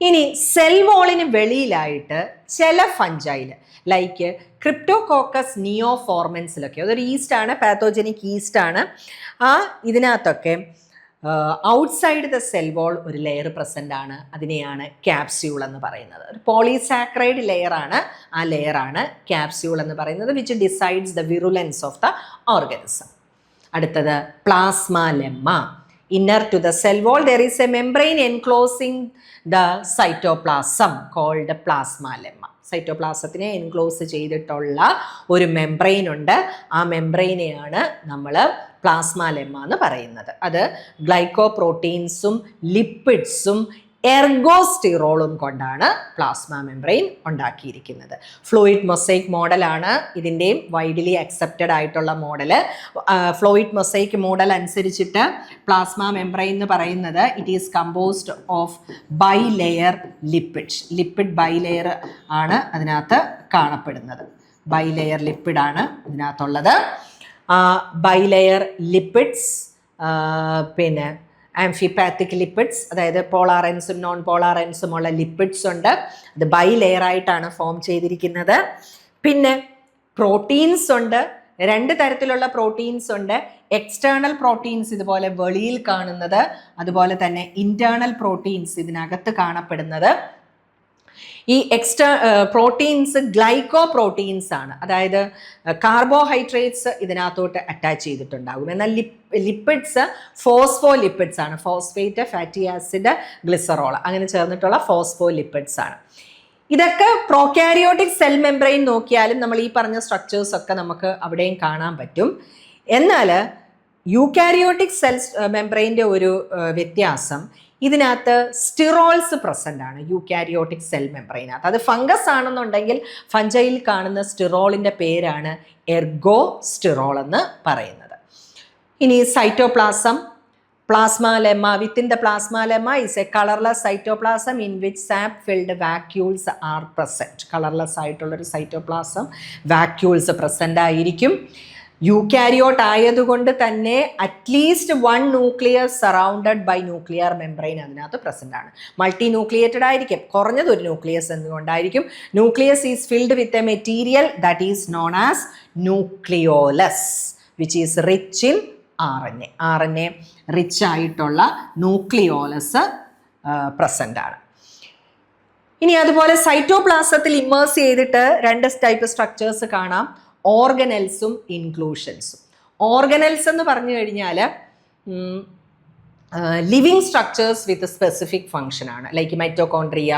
ഇനി സെൽ വോളിന് വെളിയിലായിട്ട് ചില ഫഞ്ചൈൽ ലൈക്ക് ക്രിപ്റ്റോകോക്കസ് നിയോഫോർമൻസിലൊക്കെ, അതൊരു ഈസ്റ്റാണ്, പാത്തോജനിക് ഈസ്റ്റാണ്. ഇതിനകത്തൊക്കെ ഔട്ട്സൈഡ് ദ സെൽ വോൾ ഒരു ലെയർ പ്രസൻ്റ് ആണ്. അതിനെയാണ് ക്യാപ്സ്യൂൾ എന്ന് പറയുന്നത്. ഒരു പോളിസാക്രൈഡ് ലെയറാണ്. ആ ലെയറാണ് ക്യാപ്സ്യൂൾ എന്ന് പറയുന്നത്, which decides the virulence of the organism. അടുത്തത് plasmalemma. Inner to the cell wall there is a membrane enclosing the cytoplasm called plasma lemma. സൈറ്റോപ്ലാസത്തിനെ എൻക്ലോസ് ചെയ്തിട്ടുള്ള ഒരു മെംബ്രെയിൻ ഉണ്ട്. ആ മെംബ്രെയിനെയാണ് നമ്മൾ പ്ലാസ്മ ലെമ്മ എന്ന് പറയുന്നത്. അത് ഗ്ലൈക്കോപ്രോട്ടീൻസും ലിപ്പിഡ്സും എർഗോസ്റ്റിറോളും കൊണ്ടാണ് പ്ലാസ്മ മെംബ്രെയിൻ ഉണ്ടാക്കിയിരിക്കുന്നത്. ഫ്ലൂയിഡ് മൊസൈക്ക് മോഡലാണ് ഇതിൻ്റെയും വൈഡ്ലി അക്സെപ്റ്റഡ് ആയിട്ടുള്ള മോഡല്. ഫ്ലൂയിഡ് മൊസൈക്ക് മോഡൽ അനുസരിച്ചിട്ട് പ്ലാസ്മ മെംബ്രെയിൻ എന്ന് പറയുന്നത് it is composed of bilayer lipids. Lipid bilayer ആണ് അതിനകത്ത് കാണപ്പെടുന്നത്. ബൈ ലെയർ ലിപ്പിഡാണ് ഇതിനകത്തുള്ളത്. ബൈ ലെയർ ലിപ്പിഡ്സ്, പിന്നെ ആംഫിപാത്തിക് ലിപ്പിഡ്സ്, അതായത് പോളാർ എൻസും നോൺ പോളാർ എൻസും ഉള്ള ലിപ്പിഡ്സ് ഉണ്ട്. അത് ബൈ ലെയർ ആയിട്ടാണ് ഫോം ചെയ്തിരിക്കുന്നത്. പിന്നെ പ്രോട്ടീൻസ് ഉണ്ട്. 2 തരത്തിലുള്ള പ്രോട്ടീൻസ് ഉണ്ട്. എക്സ്റ്റേണൽ പ്രോട്ടീൻസ് ഇതുപോലെ വെളിയിൽ കാണുന്നത്, അതുപോലെ തന്നെ ഇന്റേണൽ പ്രോട്ടീൻസ് ഇതിനകത്ത് കാണപ്പെടുന്നത്. ഈ പ്രോട്ടീൻസ് ഗ്ലൈക്കോ പ്രോട്ടീൻസ് ആണ്, അതായത് കാർബോഹൈഡ്രേറ്റ്സ് ഇതിനകത്തോട്ട് അറ്റാച്ച് ചെയ്തിട്ടുണ്ടാകും. എന്നാൽ ലിപ്പിഡ്സ് ഫോസ്ഫോ ലിപ്പിഡ്സ് ആണ്. ഫോസ്ഫേറ്റ്, ഫാറ്റി ആസിഡ്, ഗ്ലിസറോൾ അങ്ങനെ ചേർന്നിട്ടുള്ള ഫോസ്ഫോ ലിപ്പിഡ്സ് ആണ്. ഇതൊക്കെ പ്രോകാരിയോട്ടിക് സെൽ മെംബ്രെയിൻ നോക്കിയാലും നമ്മൾ ഈ പറഞ്ഞ സ്ട്രക്ചേഴ്സ് ഒക്കെ നമുക്ക് അവിടെയും കാണാൻ പറ്റും. എന്നാൽ യൂക്കാരിയോട്ടിക് സെൽ മെംബ്രെയിൻ്റെ ഒരു വ്യത്യാസം, ഇതിനകത്ത് സ്റ്റിറോൾസ് പ്രസൻ്റ് ആണ് യൂക്കാരിയോട്ടിക് സെൽ മെംബ്രെയിനകത്ത്. അത് ഫംഗസ് ആണെന്നുണ്ടെങ്കിൽ ഫഞ്ചയിൽ കാണുന്ന സ്റ്റിറോളിൻ്റെ പേരാണ് എർഗോ സ്റ്റിറോൾ എന്ന് പറയുന്നത്. ഇനി cytoplasm, plasma lemma. Within the plasma lemma is a colorless cytoplasm in which sap-filled vacuoles are present. Colorless ആയിട്ടുള്ള ഒരു സൈറ്റോപ്ലാസം, വാക്യൂൾസ് പ്രസൻ്റ് ആയിരിക്കും. യൂക്കാരിയോട്ട് ആയതുകൊണ്ട് തന്നെ at least 1 nucleus surrounded by nuclear membrane അതിനകത്ത് പ്രസൻ്റ് ആണ്. മൾട്ടി ന്യൂക്ലിയേറ്റഡ് ആയിരിക്കും, കുറഞ്ഞത് ഒരു ന്യൂക്ലിയസ് എന്നുകൊണ്ടായിരിക്കും. Nucleus is filled with a material that is known as nucleolus which is rich in RNA rich ആയിട്ടുള്ള ന്യൂക്ലിയോലസ് പ്രസൻ്റ് ആണ്. ഇനി അതുപോലെ സൈറ്റോപ്ലാസത്തിൽ ഇമ്മേഴ്സ് ചെയ്തിട്ട് 2 ടൈപ്പ് സ്ട്രക്ചേഴ്സ് കാണാം, ഓർഗനൽസും ഇൻക്ലൂഷൻസും. ഓർഗനൽസ് എന്ന് പറഞ്ഞു കഴിഞ്ഞാൽ living structures with specific function ആണ്. Like mitochondria,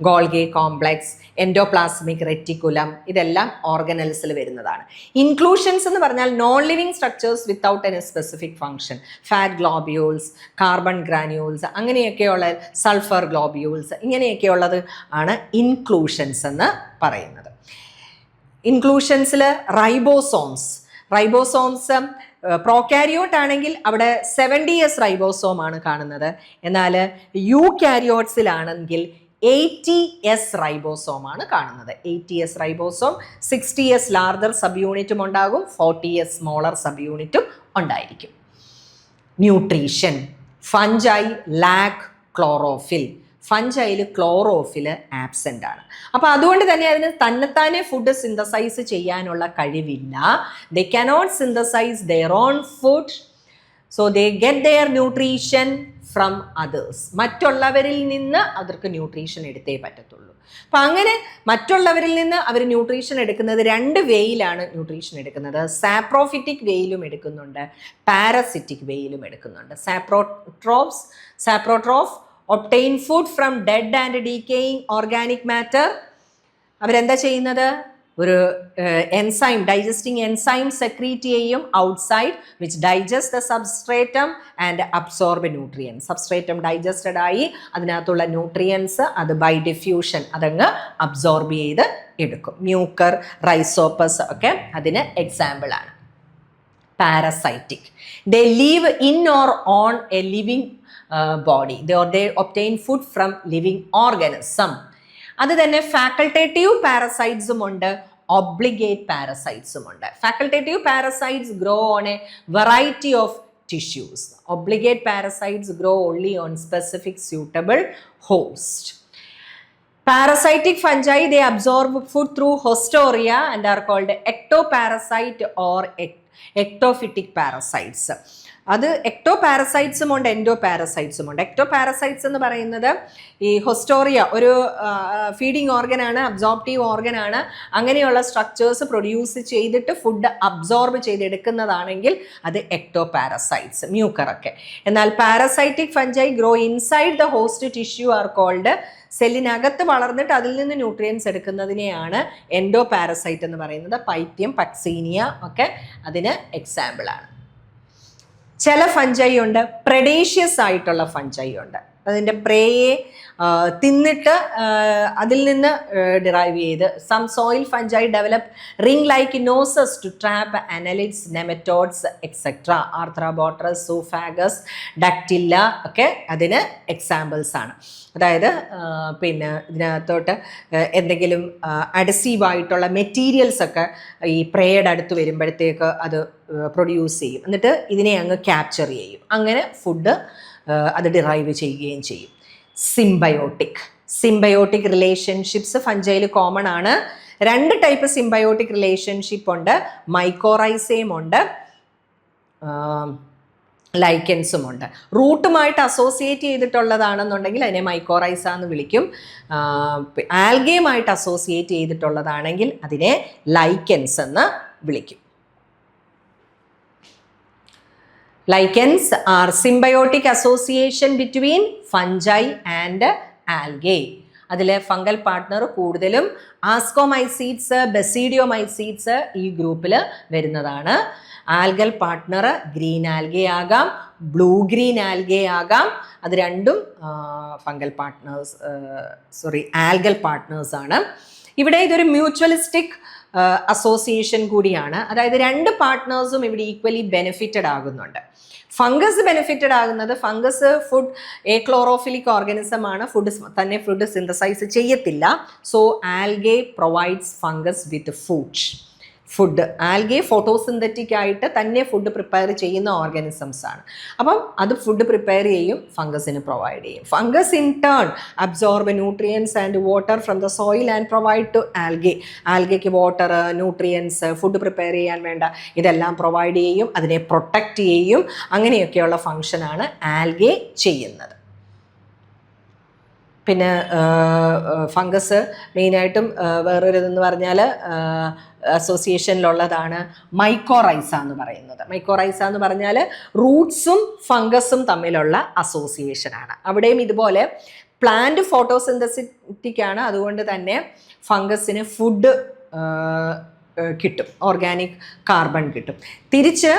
Golgi complex, endoplasmic reticulum, ഇതെല്ലാം ഓർഗനൽസിൽ വരുന്നതാണ്. ഇൻക്ലൂഷൻസ് എന്ന് പറഞ്ഞാൽ non living structures without any specific function. Fat globules, carbon granules, അങ്ങനെയൊക്കെയുള്ള സൾഫർ ഗ്ലോബ്യൂൾസ്, ഇങ്ങനെയൊക്കെയുള്ളത് ആണ് ഇൻക്ലൂഷൻസ് എന്ന് പറയുന്നത്. ഇൻക്ലൂഷൻസിൽ റൈബോസോംസ് പ്രോകാരിയോട്ട് ആണെങ്കിൽ അവിടെ 70s റൈബോസോമാണ് കാണുന്നത്. എന്നാൽ യൂകാരിയോട്സിലാണെങ്കിൽ 80s റൈബോസോമാണ് കാണുന്നത്. 80s ribosome, 60s larger sub യൂണിറ്റും ഉണ്ടാകും, 40s സ്മോളർ സബ് യൂണിറ്റും ഉണ്ടായിരിക്കും. ന്യൂട്രീഷൻ. Fungi lack chlorophyll. ഫഞ്ചൈൽ ക്ലോറോഫിൽ ആബ്സെൻ്റ് ആണ്. അപ്പോൾ അതുകൊണ്ട് തന്നെ അതിന് തന്നെത്താനെ ഫുഡ് സിന്തസൈസ് ചെയ്യാനുള്ള കഴിവില്ല. They cannot synthesise their own food, so they get their nutrition from others. മറ്റുള്ളവരിൽ നിന്ന് അവർക്ക് ന്യൂട്രീഷൻ എടുത്തേ പറ്റത്തുള്ളൂ. അപ്പം അങ്ങനെ മറ്റുള്ളവരിൽ നിന്ന് അവർ ന്യൂട്രീഷൻ എടുക്കുന്നത് 2 വേയിലാണ് ന്യൂട്രീഷൻ എടുക്കുന്നത്. സാപ്രോഫിറ്റിക് വേയിലും എടുക്കുന്നുണ്ട്, പാരസിറ്റിക് വേയിലും എടുക്കുന്നുണ്ട്. സാപ്രോട്രോഫ് obtain food from dead and decaying organic matter. അവരെന്താ ചെയ്യുന്നത്? ഒരു എൻസൈം, ഡൈജസ്റ്റിംഗ് എൻസൈം സെക്രീറ്റ് ചെയ്യും outside, which digest the substratum and absorb nutrients. Substratum digested ആയി അതിനകത്തുള്ള ന്യൂട്രിയൻസ് അത് ബൈ ഡിഫ്യൂഷൻ അതങ്ങ് അബ്സോർബ് ചെയ്ത് എടുക്കും. മ്യൂക്കർ, റൈസോപ്പസ് ഒക്കെ അതിന് എക്സാമ്പിൾ ആണ്. Parasitic. They leave in or on A living body, they obtain food from living organism. അത് തന്നെ ഫാക്കൾട്ടേറ്റീവ് പാരസൈറ്റ്സും ഉണ്ട്, ഒബ്ലിഗേറ്റ് പാരസൈറ്റ്സും ഉണ്ട്. Facultative parasites grow on A variety of tissues. Obligate parasites grow only on specific suitable host. Parasitic fungi, they absorb food through hostoria and are called ectoparasite or ectophytic parasites. അത് ecto പാരസൈറ്റ്സും ഉണ്ട്, endo പാരസൈറ്റ്സും ഉണ്ട്. Ecto parasites എന്ന് പറയുന്നത് ഈ ഹൊസ്റ്റോറിയ ഒരു feeding ഓർഗനാണ്, അബ്സോർപ്റ്റീവ് ഓർഗനാണ്. അങ്ങനെയുള്ള സ്ട്രക്ചേഴ്സ് പ്രൊഡ്യൂസ് ചെയ്തിട്ട് ഫുഡ് അബ്സോർബ് ചെയ്തെടുക്കുന്നതാണെങ്കിൽ അത് എക്ടോ പാരസൈറ്റ്സ്, മ്യൂക്കറൊക്കെ. എന്നാൽ parasitic fungi grow inside the host tissue are called, സെല്ലിനകത്ത് വളർന്നിട്ട് അതിൽ നിന്ന് ന്യൂട്രിയൻസ് എടുക്കുന്നതിനെയാണ് എൻഡോ പാരസൈറ്റ് എന്ന് പറയുന്നത്. പൈത്യം, പക്സീനിയ ഒക്കെ അതിന് എക്സാമ്പിളാണ്. ചില ഫഞ്ചൈ ഉണ്ട്, പ്രെഡേഷ്യസ് ആയിട്ടുള്ള ഫഞ്ചൈ ഉണ്ട്. അതിൻ്റെ പ്രേയെ തിന്നിട്ട് അതിൽ നിന്ന് ഡിറൈവ് ചെയ്ത്. Some soil fungi develop ring like nooses to trap annelids, nematodes etcetera. Arthrobotrys, Zoophagus, Dactylella ഒക്കെ അതിന് എക്സാമ്പിൾസ് ആണ്. അതായത് പിന്നെ ഇതിനകത്തോട്ട് എന്തെങ്കിലും അഡസീവായിട്ടുള്ള മെറ്റീരിയൽസ് ഒക്കെ ഈ പ്രേയുടെ അടുത്ത് വരുമ്പോഴത്തേക്ക് അത് പ്രൊഡ്യൂസ് ചെയ്യും, എന്നിട്ട് ഇതിനെ അങ്ങ് ക്യാപ്ചർ ചെയ്യും. അങ്ങനെ ഫുഡ് അത് ഡിറൈവ് ചെയ്യുകയും ചെയ്യും. സിംബയോട്ടിക് റിലേഷൻഷിപ്സ് ഫഞ്ചൈൽ കോമൺ ആണ്. 2 ടൈപ്പ് സിംബയോട്ടിക് റിലേഷൻഷിപ്പ് ഉണ്ട്, മൈക്കോറൈസേം ഉണ്ട്, ലൈക്കൻസും ഉണ്ട്. റൂട്ടുമായിട്ട് അസോസിയേറ്റ് ചെയ്തിട്ടുള്ളതാണെന്നുണ്ടെങ്കിൽ അതിനെ മൈക്കോറൈസ എന്ന് വിളിക്കും. ആൽഗയുമായിട്ട് അസോസിയേറ്റ് ചെയ്തിട്ടുള്ളതാണെങ്കിൽ അതിനെ ലൈക്കൻസ് എന്ന് വിളിക്കും. Lichens are symbiotic association between fungi and algae. അതിലെ ഫംഗൽ പാർട്ട്ണർ കൂടുതലും ആസ്കോമൈസീഡ്സ്, ബെസീഡിയോമൈസീഡ്സ് ഈ ഗ്രൂപ്പിൽ വരുന്നതാണ്. ആൽഗൽ പാർട്ട്ണർ ഗ്രീൻ ആൽഗെ ആകാം, ബ്ലൂ ഗ്രീൻ ആൽഗെ ആകാം. അത് രണ്ടും ഫംഗൽ പാർട്ട്നേഴ്സ് ആൽഗൽ പാർട്ട്നേഴ്സ് ആണ്. ഇവിടെ ഇതൊരു മ്യൂച്വലിസ്റ്റിക് അസോസിയേഷൻ കൂടിയാണ്. അതായത് രണ്ട് പാർട്ട്നേഴ്സും ഇവിടെ ഈക്വലി ബെനിഫിറ്റഡ് ആകുന്നുണ്ട്. ഫംഗസ് ബെനിഫിറ്റഡ് ആകുന്നത്, ഫംഗസ് ഫുഡ് ക്ലോറോഫിലിക് ഓർഗാനിസം ആണ്, ഫുഡ് സിന്തസൈസ് ചെയ്യത്തില്ല. സോ ആൽഗെ പ്രൊവൈഡ്സ് ഫംഗസ് വിത്ത് ഫുഡ്. ആൽഗെ ഫോട്ടോസിന്തറ്റിക് ആയിട്ട് തന്നെ ഫുഡ് പ്രിപ്പയർ ചെയ്യുന്ന ഓർഗാനിസംസ് ആണ്. അപ്പം അത് ഫുഡ് പ്രിപ്പയർ ചെയ്യും, ഫംഗസിന് പ്രൊവൈഡ് ചെയ്യും. Fungus in turn absorb nutrients and water from the soil and provide to algae. ആൽഗയ്ക്ക് വാട്ടർ, ന്യൂട്രിയൻസ്, ഫുഡ് പ്രിപ്പയർ ചെയ്യാൻ വേണ്ട ഇതെല്ലാം പ്രൊവൈഡ് ചെയ്യും, അതിനെ പ്രൊട്ടക്റ്റ് ചെയ്യും. അങ്ങനെയൊക്കെയുള്ള ഫങ്ഷനാണ് ആൽഗെ ചെയ്യുന്നത്. പിന്നെ ഫംഗസ് മെയിനായിട്ടും വേറൊരു ഇതെന്ന് പറഞ്ഞാൽ അസോസിയേഷനിലുള്ളതാണ് മൈക്കോറൈസ എന്ന് പറയുന്നത്. മൈക്കോറൈസ എന്ന് പറഞ്ഞാൽ റൂട്ട്സും ഫംഗസും തമ്മിലുള്ള അസോസിയേഷനാണ്. അവിടെയും ഇതുപോലെ പ്ലാന്റ് ഫോട്ടോസിന്തസിറ്റിക് ആണ്, അതുകൊണ്ട് തന്നെ ഫംഗസിന് ഫുഡ് കിട്ടും, ഓർഗാനിക് കാർബൺ കിട്ടും. തിരിച്ച്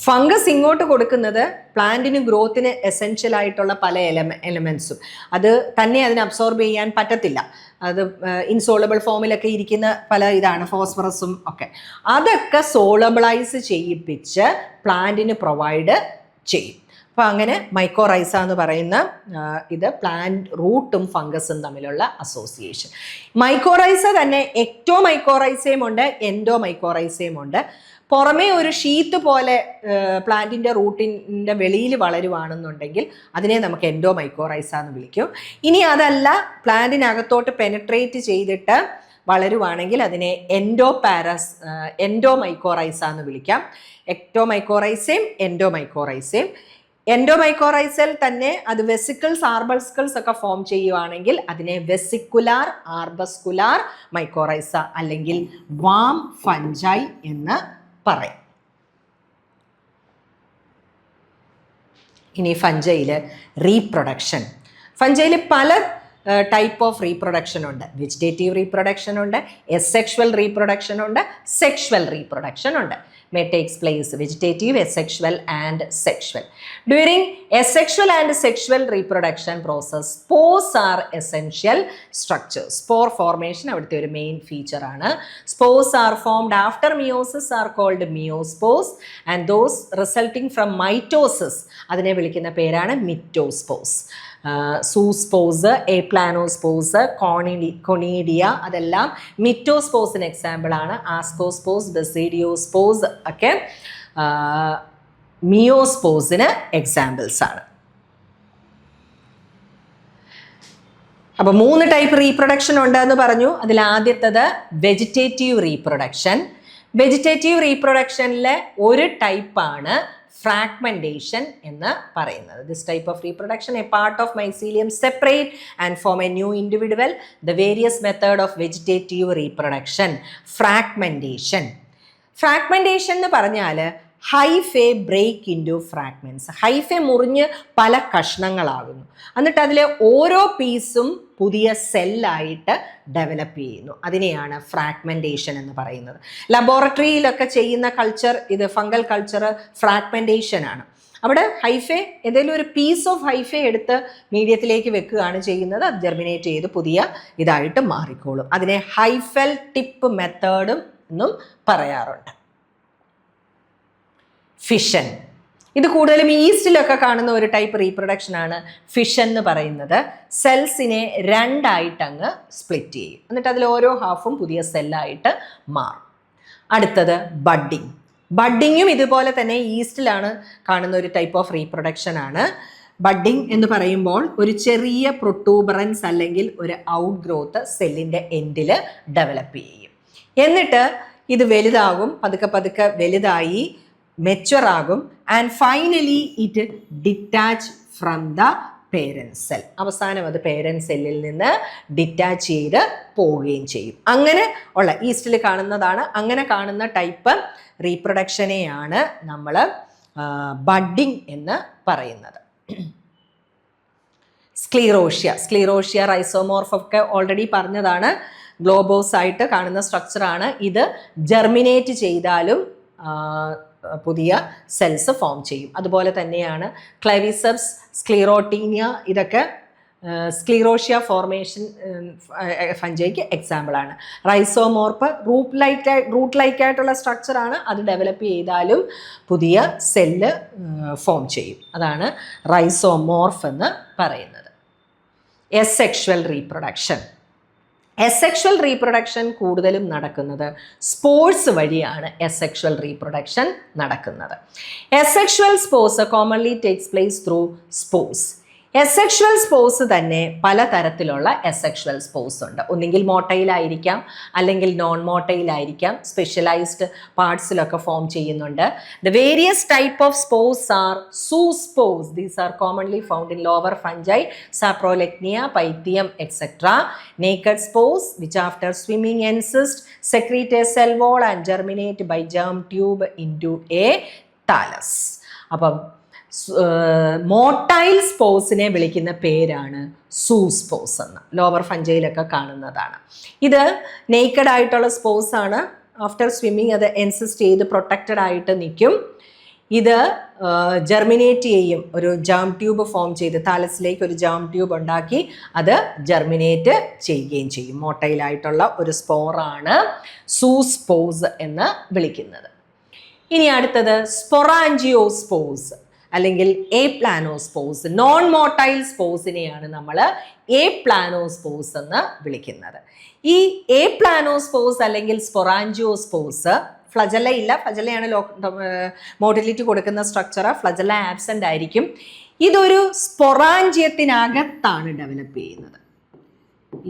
ഫംഗസ് ഇങ്ങോട്ട് കൊടുക്കുന്നത് പ്ലാന്റിന് ഗ്രോത്തിന് എസെൻഷ്യൽ ആയിട്ടുള്ള പല എലമെൻസും അത് തന്നെ അതിന് അബ്സോർബ് ചെയ്യാൻ പറ്റത്തില്ല. അത് ഇൻസോളബിൾ ഫോമിലൊക്കെ ഇരിക്കുന്ന പല ഇതാണ്, ഫോസ്ഫറസും ഒക്കെ. അതൊക്കെ സോളബിളൈസ് ചെയ്യിപ്പിച്ച് പ്ലാന്റിന് പ്രൊവൈഡ് ചെയ്യും. അപ്പോൾ അങ്ങനെ മൈക്കോറൈസ എന്ന് പറയുന്ന ഇത് പ്ലാന്റ് റൂട്ടും ഫംഗസും തമ്മിലുള്ള അസോസിയേഷൻ. മൈക്കോറൈസ തന്നെ എക്ടോമൈക്കോറൈസയും ഉണ്ട്, എൻഡോമൈക്കോറൈസയും ഉണ്ട്. പുറമേ ഒരു ഷീറ്റ് പോലെ പ്ലാന്റിൻ്റെ റൂട്ടിൻ്റെ വെളിയിൽ വളരുവാണെന്നുണ്ടെങ്കിൽ അതിനെ നമുക്ക് എൻഡോമൈക്കോറൈസ എന്ന് വിളിക്കും. ഇനി അതല്ല, പ്ലാന്റിനകത്തോട്ട് പെനട്രേറ്റ് ചെയ്തിട്ട് വളരുവാണെങ്കിൽ അതിനെ എൻഡോമൈക്കോറൈസ എന്ന് വിളിക്കാം. എക്ടോമൈക്കോറൈസയും എൻഡോമൈക്കോറൈസയും. എൻഡോമൈക്കോറൈസൽ തന്നെ അത് വെസിക്കിൾസ്, ആർബസ്കിൾസ് ഒക്കെ ഫോം ചെയ്യുവാണെങ്കിൽ അതിനെ വെസിക്കുലാർ ആർബസ്കുലാർ മൈക്കോറൈസ അല്ലെങ്കിൽ വാം ഫഞ്ചൈ എന്ന് പറയും. ഇനി ഫഞ്ചൈയിൽ റീപ്രൊഡക്ഷൻ. ഫഞ്ചൈയിൽ പല ടൈപ്പ് ഓഫ് റീപ്രൊഡക്ഷൻ ഉണ്ട്. വെജിറ്റേറ്റീവ് റീപ്രൊഡക്ഷൻ ഉണ്ട്, എസെക്ഷുവൽ റീപ്രൊഡക്ഷൻ ഉണ്ട്, സെക്ഷുവൽ റീപ്രൊഡക്ഷൻ ഉണ്ട്. May takes place vegetative, asexual and sexual. During asexual and sexual reproduction process, spores are essential structures. Spore formation aviduthe oru main feature aanu. Spores are formed after meiosis are called meiospores, and those resulting from mitosis adine vilikkunna perana mytospores. Zoospores, aplanospores, conidia അതെല്ലാം മിറ്റോസ്പോസിന് example ആണ്. ആസ്കോസ്പോസ്, ബെസീഡിയോസ്പോസ് ഒക്കെ മിയോസ്പോസിന് examples ആണ്. അപ്പോൾ 3 type reproduction ഉണ്ടെന്ന് പറഞ്ഞു. അതിൽ ആദ്യത്തത് വെജിറ്റേറ്റീവ് റീപ്രൊഡക്ഷൻ. വെജിറ്റേറ്റീവ് റീപ്രൊഡക്ഷനിലെ ഒരു ടൈപ്പാണ് fragmentation എന്ന് പറയുന്നത്. This type of reproduction, a part of mycelium separate and form a new individual. The various method of vegetative reproduction. Fragmentation എന്ന് പറഞ്ഞാൽ hyphae break into fragments. Hyphae മുറിഞ്ഞ് പല കഷ്ണങ്ങളാകുന്നു, എന്നിട്ട് അതിലെ ഓരോ പീസും പുതിയ സെല്ലായിട്ട് ഡെവലപ്പ് ചെയ്യുന്നു. അതിനെയാണ് ഫ്രാഗ്മെൻറ്റേഷൻ എന്ന് പറയുന്നത്. ലബോറട്ടറിയിലൊക്കെ ചെയ്യുന്ന കൾച്ചർ, ഇത് ഫംഗൽ കൾച്ചർ ഫ്രാഗ്മെൻറ്റേഷൻ ആണ്. അവിടെ ഹൈഫെ ഏതെങ്കിലും ഒരു പീസ് ഓഫ് ഹൈഫെ എടുത്ത് മീഡിയത്തിലേക്ക് വെക്കുകയാണ് ചെയ്യുന്നത്. അത് ജെർമിനേറ്റ് ചെയ്ത് പുതിയ ഇതായിട്ട് മാറിക്കോളും. അതിനെ ഹൈഫൽ ടിപ്പ് മെത്തേഡും എന്നും പറയാറുണ്ട്. ഫിഷൻ, ഇത് കൂടുതലും ഈസ്റ്റിലൊക്കെ കാണുന്ന ഒരു ടൈപ്പ് റീപ്രൊഡക്ഷൻ ആണ് ഫിഷൻ എന്ന് പറയുന്നത്. സെൽസിനെ 2 ആയിട്ട് അങ്ങ് സ്പ്ലിറ്റ് ചെയ്യും, എന്നിട്ട് അതിൽ ഓരോ ഹാഫും പുതിയ സെല്ലായിട്ട് മാറും. അടുത്തത് ബഡ്ഡിങ്. ബഡ്ഡിങ്ങും ഇതുപോലെ തന്നെ ഈസ്റ്റിലാണ് കാണുന്ന ഒരു ടൈപ്പ് ഓഫ് റീപ്രൊഡക്ഷൻ ആണ്. ബഡ്ഡിങ് എന്ന് പറയുമ്പോൾ ഒരു ചെറിയ പ്രൊട്ടൂബറൻസ് അല്ലെങ്കിൽ ഒരു ഔട്ട് ഗ്രോത്ത് സെല്ലിൻ്റെ എൻഡിൽ ഡെവലപ്പ് ചെയ്യും. എന്നിട്ട് ഇത് വലുതാകും, പതുക്കെ വലുതായി മെച്വർ ആകും. And finally it detach from the parent cell. അവസാനം അത് പേരൻറ് സെല്ലിൽ നിന്ന് ഡിറ്റാച്ച് ചെയ്ത് പോവുകയും ചെയ്യും. അങ്ങനെ ഉള്ള ഈസ്റ്റിൽ കാണുന്നതാണ്. അങ്ങനെ കാണുന്ന ടൈപ്പ് റീപ്രൊഡക്ഷനെയാണ് നമ്മൾ ബഡ്ഡിങ് എന്ന് പറയുന്നത്. സ്ക്ലീറോഷ്യ റൈസോമോർഫ് ഒക്കെ ഓൾറെഡി പറഞ്ഞതാണ്. ഗ്ലോബോസ് ആയിട്ട് കാണുന്ന സ്ട്രക്ചറാണ് ഇത്. ജെർമിനേറ്റ് ചെയ്താലും പുതിയ സെൽസ് ഫോം ചെയ്യും. അതുപോലെ തന്നെയാണ് ക്ലൈവിസെപ്സ്, സ്ക്ലീറോട്ടീനിയ, ഇതൊക്കെ സ്ക്ലീറോഷ്യ ഫോർമേഷൻ ഫഞ്ചൈക്ക് എക്സാമ്പിളാണ്. റൈസോമോർഫ് റൂട്ട് ലൈക്ക് ആയിട്ടുള്ള സ്ട്രക്ചറാണ്. അത് ഡെവലപ്പ് ചെയ്താലും പുതിയ സെല്ല് ഫോം ചെയ്യും. അതാണ് റൈസോമോർഫ് എന്ന് പറയുന്നത്. Asexual reproduction. എസെക്ഷൽ റീപ്രൊഡക്ഷൻ കൂടുതലും നടക്കുന്നത് സ്പോർസ് വഴിയാണ്. എസെക്ഷൽ റീപ്രൊഡക്ഷൻ നടക്കുന്നത്. Asexual spores commonly takes place through spores. Asexual spores തന്നെ പലതരത്തിലുള്ള എസെക്ഷൽ സ്പോർസ് ഉണ്ട്. ഒന്നുകിൽ മോട്ടൈലായിരിക്കാം, അല്ലെങ്കിൽ നോൺ മോട്ടൈലായിരിക്കാം. സ്പെഷ്യലൈസ്ഡ് പാർട്സിലൊക്കെ ഫോം ചെയ്യുന്നുണ്ട്. The various type of spores are zoospores. These are commonly found in lower fungi, Saprolegnia, Pythium, etcetera. Naked spores which after swimming encysted secrete a cell wall and germinate by germ tube into a thallus. അപ്പം motile സ്പോർസിനെ വിളിക്കുന്ന പേരാണ് zoospores എന്ന്. Lower ഫഞ്ചയിലൊക്കെ കാണുന്നതാണ്. ഇത് naked ആയിട്ടുള്ള spores ആണ്. After swimming അത് എൻസിസ്റ്റ് ചെയ്ത് പ്രൊട്ടക്റ്റഡ് ആയിട്ട് നിൽക്കും. ഇത് ജെർമിനേറ്റ് ചെയ്യും. ഒരു ജേം ട്യൂബ് ഫോം ചെയ്ത് താലസിലേക്ക് ഒരു ജേം ട്യൂബ് ഉണ്ടാക്കി അത് ജെർമിനേറ്റ് ചെയ്യുകയും ചെയ്യും. മോട്ടൈലായിട്ടുള്ള ഒരു സ്പോറാണ് സൂസ്പോർസ് എന്ന് വിളിക്കുന്നത്. ഇനി അടുത്തത് സ്പൊറാഞ്ചിയോസ്പോർസ് അല്ലെങ്കിൽ എപ്ലാനോസ്പോർസ്. നോൺ മോട്ടൈൽ സ്പോർസിനെയാണ് നമ്മൾ എപ്ലാനോസ്പോർസ് എന്ന് വിളിക്കുന്നത്. ഈ എപ്ലാനോസ്പോർസ് അല്ലെങ്കിൽ സ്പൊറാഞ്ചിയോസ്പോർസ് ഫ്ലജല്ല ഇല്ല. ഫ്ലജല്ലയാണ് മോട്ടിലിറ്റി കൊടുക്കുന്ന സ്ട്രക്ചർ. ഫ്ലജല്ല ആബ്സെൻ്റ് ആയിരിക്കും. ഇതൊരു സ്പൊറാഞ്ചിയത്തിനകത്താണ് ഡെവലപ്പ് ചെയ്യുന്നത്.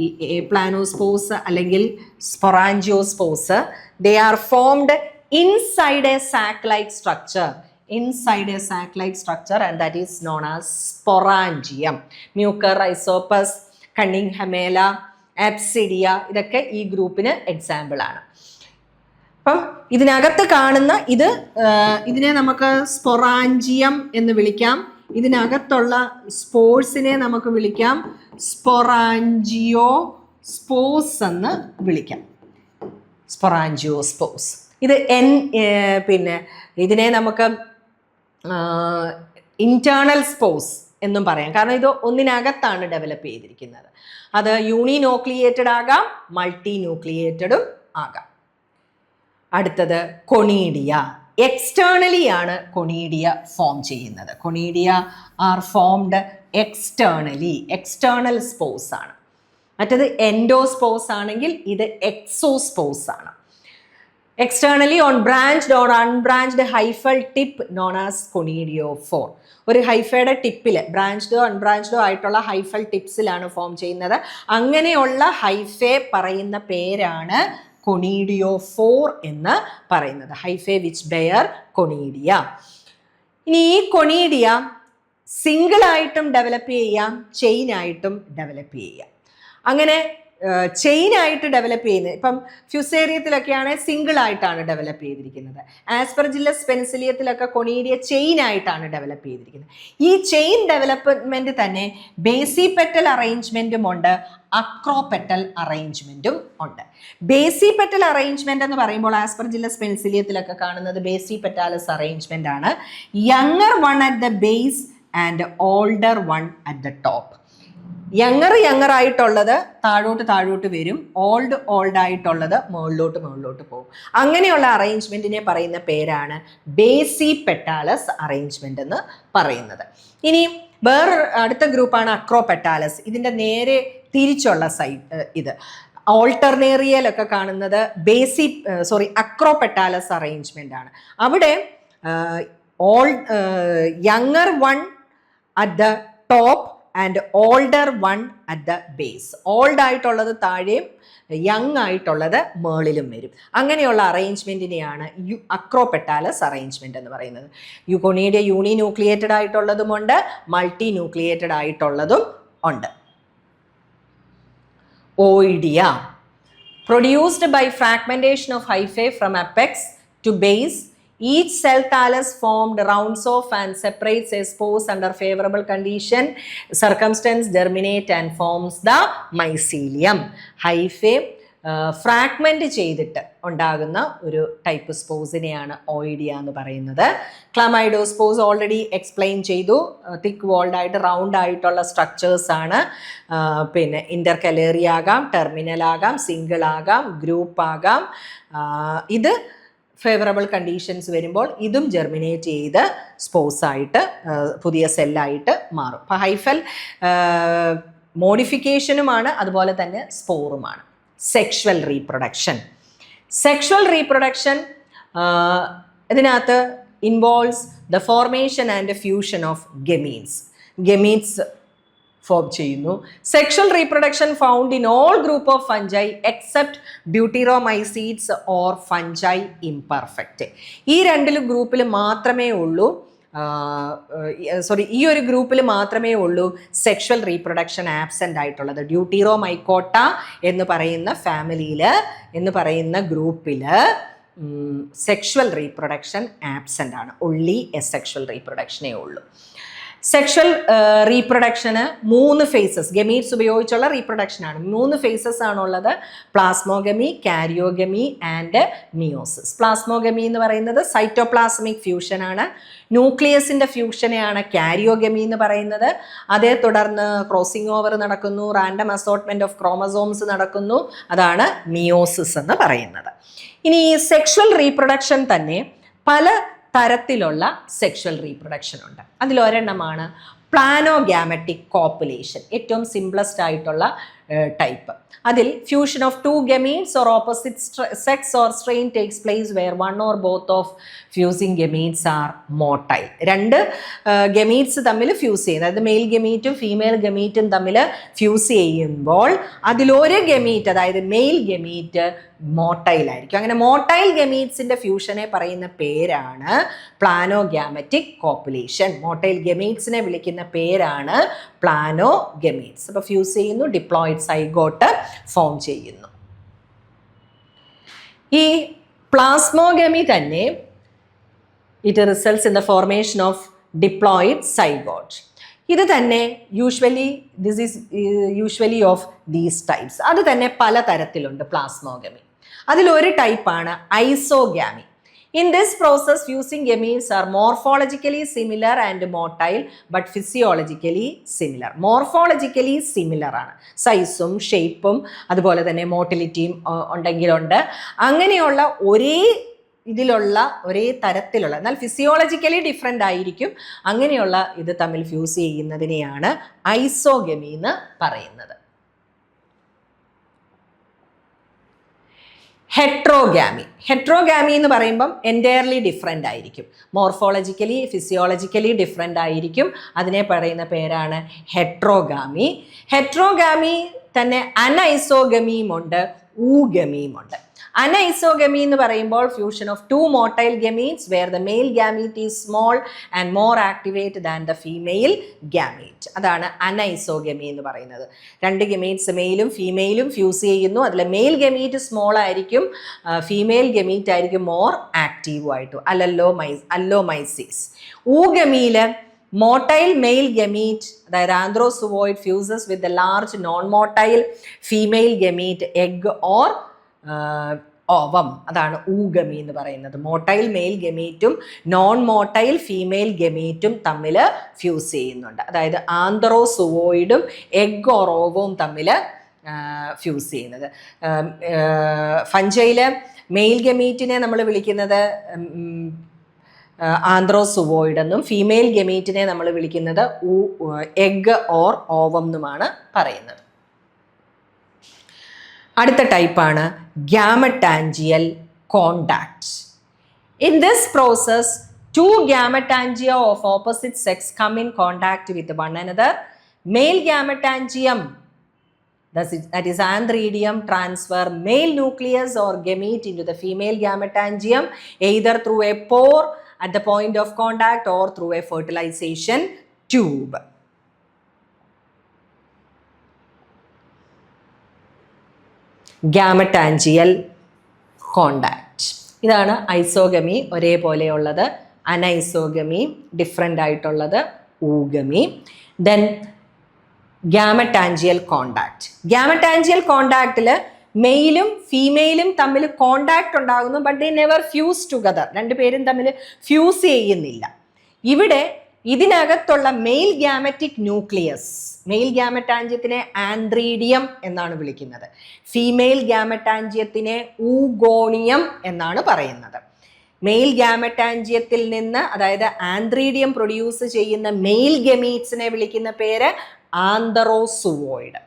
ഈ എപ്ലാനോസ്പോർസ് അല്ലെങ്കിൽ sporangiospores they are formed inside a sac like structure. Inside a sac-like structure, and that is known as sporangium. Mucor, Rhizopus, Cunninghamella, Absidia, ഇതൊക്കെ ഈ ഗ്രൂപ്പിന് എക്സാമ്പിൾ ആണ്. അപ്പം ഇതിനകത്ത് കാണുന്ന ഇതിനെ നമുക്ക് സ്പൊറാഞ്ചിയം എന്ന് വിളിക്കാം. ഇതിനകത്തുള്ള സ്പോർസിനെ നമുക്ക് വിളിക്കാം സ്പൊറാഞ്ചിയോ സ്പോർസ് എന്ന് വിളിക്കാം. സ്പൊറാഞ്ചിയോ സ്പോർസ്. ഇത് പിന്നെ ഇതിനെ നമുക്ക് ഇന്റേണൽ സ്പോർസ് എന്നും പറയാം. കാരണം ഇത് ഒന്നിനകത്താണ് ഡെവലപ്പ് ചെയ്തിരിക്കുന്നത്. അത് യൂണിന്യൂക്ലിയേറ്റഡ് ആകാം, മൾട്ടി ന്യൂക്ലിയേറ്റഡും ആകാം. അടുത്തത് കൊണീഡിയ. എക്സ്റ്റേണലി ആണ് കൊണീഡിയ ഫോം ചെയ്യുന്നത്. Conidia are formed externally. External spores ആണ്. മറ്റത് എൻഡോസ്പോർസ് ആണെങ്കിൽ ഇത് എക്സോസ്പോർസ് ആണ്. Externally on branched or unbranched hyphal tip known as conidiophore. ഒരു ഹൈഫയുടെ ടിപ്പിൽ ബ്രാഞ്ച്ഡോ അൺബ്രാഞ്ച്ഡോ ആയിട്ടുള്ള ഹൈഫൽ ടിപ്സിലാണ് ഫോം ചെയ്യുന്നത്. അങ്ങനെയുള്ള ഹൈഫെ പറയുന്ന പേരാണ് കൊണീഡിയോഫോർ എന്ന് പറയുന്നത്. Hyphae which bear conidia. ഇനി ഈ കൊണീഡിയ സിംഗിൾ ആയിട്ടും ഡെവലപ്പ് ചെയ്യാം, ചെയിൻ ആയിട്ടും ഡെവലപ്പ് ചെയ്യാം. അങ്ങനെ ചെയിൻ ആയിട്ട് ഡെവലപ്പ് ചെയ്യുന്നത് ഇപ്പം ഫ്യൂസേറിയത്തിലൊക്കെയാണ് സിംഗിൾ ആയിട്ടാണ് ഡെവലപ്പ് ചെയ്തിരിക്കുന്നത്. ആസ്പെർജില്ലസ് പെൻസിലിയത്തിലൊക്കെ കൊണീഡിയ ചെയിൻ ആയിട്ടാണ് ഡെവലപ്പ് ചെയ്തിരിക്കുന്നത്. ഈ ചെയിൻ ഡെവലപ്മെന്റ് തന്നെ ബേസിപെറ്റൽ അറേഞ്ച്മെന്റും ഉണ്ട്, അക്രോപെറ്റൽ അറേഞ്ച്മെന്റും ഉണ്ട്. ബേസിപെറ്റൽ അറേഞ്ച്മെന്റ് എന്ന് പറയുമ്പോൾ ആസ്പെർജില്ലസ് പെൻസിലിയത്തിലൊക്കെ കാണുന്നത് ബേസിപെറ്റാലസ് അറേഞ്ച്മെന്റ് ആണ്. Younger one at the base and older one at the top. Younger ആയിട്ടുള്ളത് താഴോട്ട് വരും, ഓൾഡ് ആയിട്ടുള്ളത് മുകളിലോട്ട് പോകും. അങ്ങനെയുള്ള അറേഞ്ച്മെന്റിനെ പറയുന്ന പേരാണ് ബേസിപെറ്റാലസ് അറേഞ്ച്മെന്റ് എന്ന് പറയുന്നത്. ഇനി അടുത്ത ഗ്രൂപ്പാണ് അക്രോപെറ്റാലസ്. ഇതിന്റെ നേരെ തിരിച്ചുള്ള സൈഡ് ഇത് ഓൾട്ടർനേറിയയിലൊക്കെ കാണുന്നത് അക്രോപെറ്റാലസ് അറേഞ്ച്മെന്റ് ആണ്. അവിടെ younger one at the top and older one at the base. Old ആയിട്ടുള്ളത് താഴെയും യങ് ആയിട്ടുള്ളത് മേളിലും വരും. അങ്ങനെയുള്ള അറേഞ്ച്മെന്റിനെയാണ് അക്രോപെറ്റാലസ് അറേഞ്ച്മെന്റ് എന്ന് പറയുന്നത്. കൊണീഡിയ യൂണിന്യൂക്ലിയേറ്റഡ് ആയിട്ടുള്ളതുമുണ്ട്, മൾട്ടി ന്യൂക്ലിയേറ്റഡ് ആയിട്ടുള്ളതും ഉണ്ട്. Oidia produced by fragmentation of hyphae from apex to base Each cell thallus formed rounds off and separates a spores under favorable condition. Circumstance germinate and forms the mycelium. Hyphae fragment ചെയ്തിട്ട് ഉണ്ടാകുന്ന ഒരു type സ്പോസിനെയാണ് ഓയിഡിയ എന്ന് പറയുന്നത്. ക്ലമൈഡോസ്പോസ് already explain ചെയ്തു. തിക്ക് would ആയിട്ട് round ആയിട്ടുള്ള structures ആണ്. പിന്നെ ഇൻ്റർകലേറി ആകാം, ടെർമിനൽ ആകാം, സിംഗിൾ ആകാം, ഗ്രൂപ്പ് ആകാം. ഇത് ഫേവറബിൾ കണ്ടീഷൻസ് വരുമ്പോൾ ഇതും ജെർമിനേറ്റ് ചെയ്ത് സ്പോസായിട്ട് പുതിയ സെല്ലായിട്ട് മാറും. അപ്പോൾ ഹൈഫൽ മോഡിഫിക്കേഷനുമാണ്, അതുപോലെ തന്നെ സ്പോറുമാണ്. Sexual reproduction. സെക്ഷുവൽ റീപ്രൊഡക്ഷൻ ഇതിനകത്ത് involves the formation and fusion of gametes form ചെയ്യുന്നു. Sexual reproduction found in all group of fungi except Deuteromycetes or fungi imperfect. ഈ ഗ്രൂപ്പിൽ മാത്രമേ ഉള്ളൂ ഈ ഒരു ഗ്രൂപ്പിൽ മാത്രമേ ഉള്ളൂ സെക്ഷൽ റീപ്രൊഡക്ഷൻ ആബ്സെൻ്റ് ആയിട്ടുള്ളത്. ഡ്യൂട്ടിറോമൈക്കോട്ട എന്ന് പറയുന്ന ഫാമിലിയിൽ ഗ്രൂപ്പിൽ സെക്ഷൽ റീപ്രൊഡക്ഷൻ ആബ്സെൻ്റ് ആണ്. ഒൺലി എ സെക്ഷൽ റീപ്രൊഡക്ഷനേ ഉള്ളൂ. സെക്ഷൽ റീപ്രൊഡക്ഷന് 3 ഫേസസ്, ഗമീറ്റ്സ് ഉപയോഗിച്ചുള്ള റീപ്രൊഡക്ഷനാണ്. 3 ഫേസസ് ആണുള്ളത്. Plasmogamy, karyogamy and meiosis. Plasmogamy എന്ന് പറയുന്നത് സൈറ്റോപ്ലാസ്മിക് ഫ്യൂഷനാണ്. ന്യൂക്ലിയസിൻ്റെ ഫ്യൂഷനെയാണ് കാരിയോഗമി എന്ന് പറയുന്നത്. അതേ തുടർന്ന് ക്രോസിംഗ് ഓവർ നടക്കുന്നു, റാൻഡം അസോർട്ട്മെൻറ്റ് ഓഫ് ക്രോമസോംസ് നടക്കുന്നു. അതാണ് മിയോസിസ് എന്ന് പറയുന്നത്. ഇനി ഈ സെക്ഷൽ റീപ്രൊഡക്ഷൻ തന്നെ പല തരത്തിലുള്ള സെക്ഷൽ റീപ്രൊഡക്ഷൻ ഉണ്ട്. അതിലൊരെണ്ണമാണ് പ്ലാനോഗ്യാമറ്റിക് കോപ്പുലേഷൻ, ഏറ്റവും സിംപ്ലസ്റ്റ് ആയിട്ടുള്ള ടൈപ്പ്. അതിൽ fusion of 2 gametes or opposite sex or strain takes place where one or both of fusing gametes are motile. 2 gametes തമ്മിൽ ഫ്യൂസ് ചെയ്യുന്നത്, അതായത് മെയിൽ ഗമീറ്റും ഫീമെയിൽ ഗമീറ്റും തമ്മിൽ ഫ്യൂസ് ചെയ്യുമ്പോൾ അതിലൊരു ഗമീറ്റ്, അതായത് മെയിൽ ഗമീറ്റ് മോട്ടൈൽ ആയിരിക്കും. അങ്ങനെ മോട്ടൈൽ ഗമീറ്റ്സിൻ്റെ ഫ്യൂഷനെ പറയുന്ന പേരാണ് പ്ലാനോഗ്യാമറ്റിക് കോപ്പുലേഷൻ. മോട്ടൈൽ ഗമീറ്റ്സിനെ വിളിക്കുന്ന പേരാണ് പ്ലാനോഗമീറ്റ്സ്. അപ്പോൾ ഫ്യൂസ് ചെയ്യുന്നു, ഡിപ്ലോയിഡ് സൈഗോട്ട് ഫോം ചെയ്യുന്നു. ഈ പ്ലാസ്മോഗമി തന്നെ it results in the formation of diploid zygote. ഇത് തന്നെ യൂഷ്വലി ഓഫ് ദീസ് ടൈപ്സ്. അത് തന്നെ പല തരത്തിലുണ്ട് പ്ലാസ്മോഗമി. അതിലൊരു ടൈപ്പാണ് isogamy. In this process, fusing gametes are morphologically similar and motile but physiologically similar. Morphologically similar ആണ്, സൈസും ഷേപ്പും അതുപോലെ തന്നെ മോട്ടിലിറ്റിയും ഉണ്ടെങ്കിലുണ്ട്. അങ്ങനെയുള്ള ഒരേ തരത്തിലുള്ള, എന്നാൽ ഫിസിയോളജിക്കലി ഡിഫറെൻ്റ് ആയിരിക്കും. അങ്ങനെയുള്ള ഇത് തമ്മിൽ ഫ്യൂസ് ചെയ്യുന്നതിനെയാണ് ഐസോഗമി എന്ന് പറയുന്നത്. ഹെട്രോഗാമി എന്ന് പറയുമ്പം എൻറ്റയർലി ഡിഫറെൻ്റ് ആയിരിക്കും. മോർഫോളജിക്കലി ഫിസിയോളജിക്കലി ഡിഫറെൻ്റ് ആയിരിക്കും. അതിനെ പറയുന്ന പേരാണ് ഹെട്രോഗാമി. ഹെട്രോഗാമി തന്നെ അനൈസോഗമിയും ഉണ്ട്, ഊഗമിയും ഉണ്ട്. അനൈസോഗമി എന്ന് പറയുമ്പോൾ fusion of 2 motile gametes where the male gamete is small and more activate than the female gamete. അതാണ് അനൈസോഗമി എന്ന് പറയുന്നത്. 2 gametes മെയിലും ഫീമെയിലും ഫ്യൂസ് ചെയ്യുന്നു. അതിൽ മെയിൽ ഗമീറ്റ് സ്മോൾ ആയിരിക്കും, ഫീമെയിൽ ഗമീറ്റ് ആയിരിക്കും മോർ ആക്റ്റീവ് ആയിട്ടും. അല്ലോമൈസിസ്. ഊഗമിയിൽ മോട്ടൈൽ മെയിൽ ഗമീറ്റ്, അതായത് antherozoid fuses with the large non motile female gamete egg or ovum. അതാണ് ഊഗമി എന്ന് പറയുന്നത്. മോട്ടൈൽ മെയിൽ ഗമീറ്റും നോൺ മോട്ടൈൽ ഫീമെയിൽ ഗമീറ്റും തമ്മിൽ ഫ്യൂസ് ചെയ്യുന്നുണ്ട്. അതായത് ആന്ത്രോസുവോയിഡും എഗ് ഓർ ഓവവും തമ്മിൽ ഫ്യൂസ് ചെയ്യുന്നത്. ഫഞ്ചയില് മെയിൽ ഗമീറ്റിനെ നമ്മൾ വിളിക്കുന്നത് ആന്ത്രോസുവോയിഡ് എന്നും ഫീമെയിൽ ഗമീറ്റിനെ നമ്മൾ വിളിക്കുന്നത് എഗ് ഓർ ഓവം എന്നുമാണ് പറയുന്നത്. അടുത്ത ടൈപ്പാണ് gametangial contact. In this process 2 gametangia of opposite sex come in contact with one another. Male gametangium, that is antheridium, transfer male nucleus or gamete into the female gametangium either through a pore at the point of contact or through a fertilization tube. Gametangial contact. ഇതാണ് isogamy ഒരേപോലെയുള്ളത്, അനൈസോഗമി different ആയിട്ടുള്ളത്, ഊഗമി. Then ഗ്യാമറ്റാൻജിയൽ contact. ഗ്യാമറ്റാൻജിയൽ കോണ്ടാക്റ്റിൽ മെയിലും ഫീമെയിലും തമ്മിൽ contact ഉണ്ടാകുന്നു, but they never fuse together. രണ്ടുപേരും തമ്മിൽ fuse ചെയ്യുന്നില്ല. ഇവിടെ ഇതിനകത്തുള്ള മെയിൽ ഗ്യാമറ്റിക് ന്യൂക്ലിയസ്, മെയിൽ ഗ്യാമറ്റാൻജിയത്തിനെ ആന്ത്രീഡിയം എന്നാണ് വിളിക്കുന്നത്, ഫീമെയിൽ ഗ്യാമറ്റാൻജിയത്തിനെ ഊഗോണിയം എന്നാണ് പറയുന്നത്. മെയിൽ ഗ്യാമറ്റാൻജിയത്തിൽ നിന്ന്, അതായത് ആന്ത്രീഡിയം പ്രൊഡ്യൂസ് ചെയ്യുന്ന മെയിൽ ഗമീറ്റ്സിനെ വിളിക്കുന്ന പേര് ആന്തറോസുവോയിഡ്.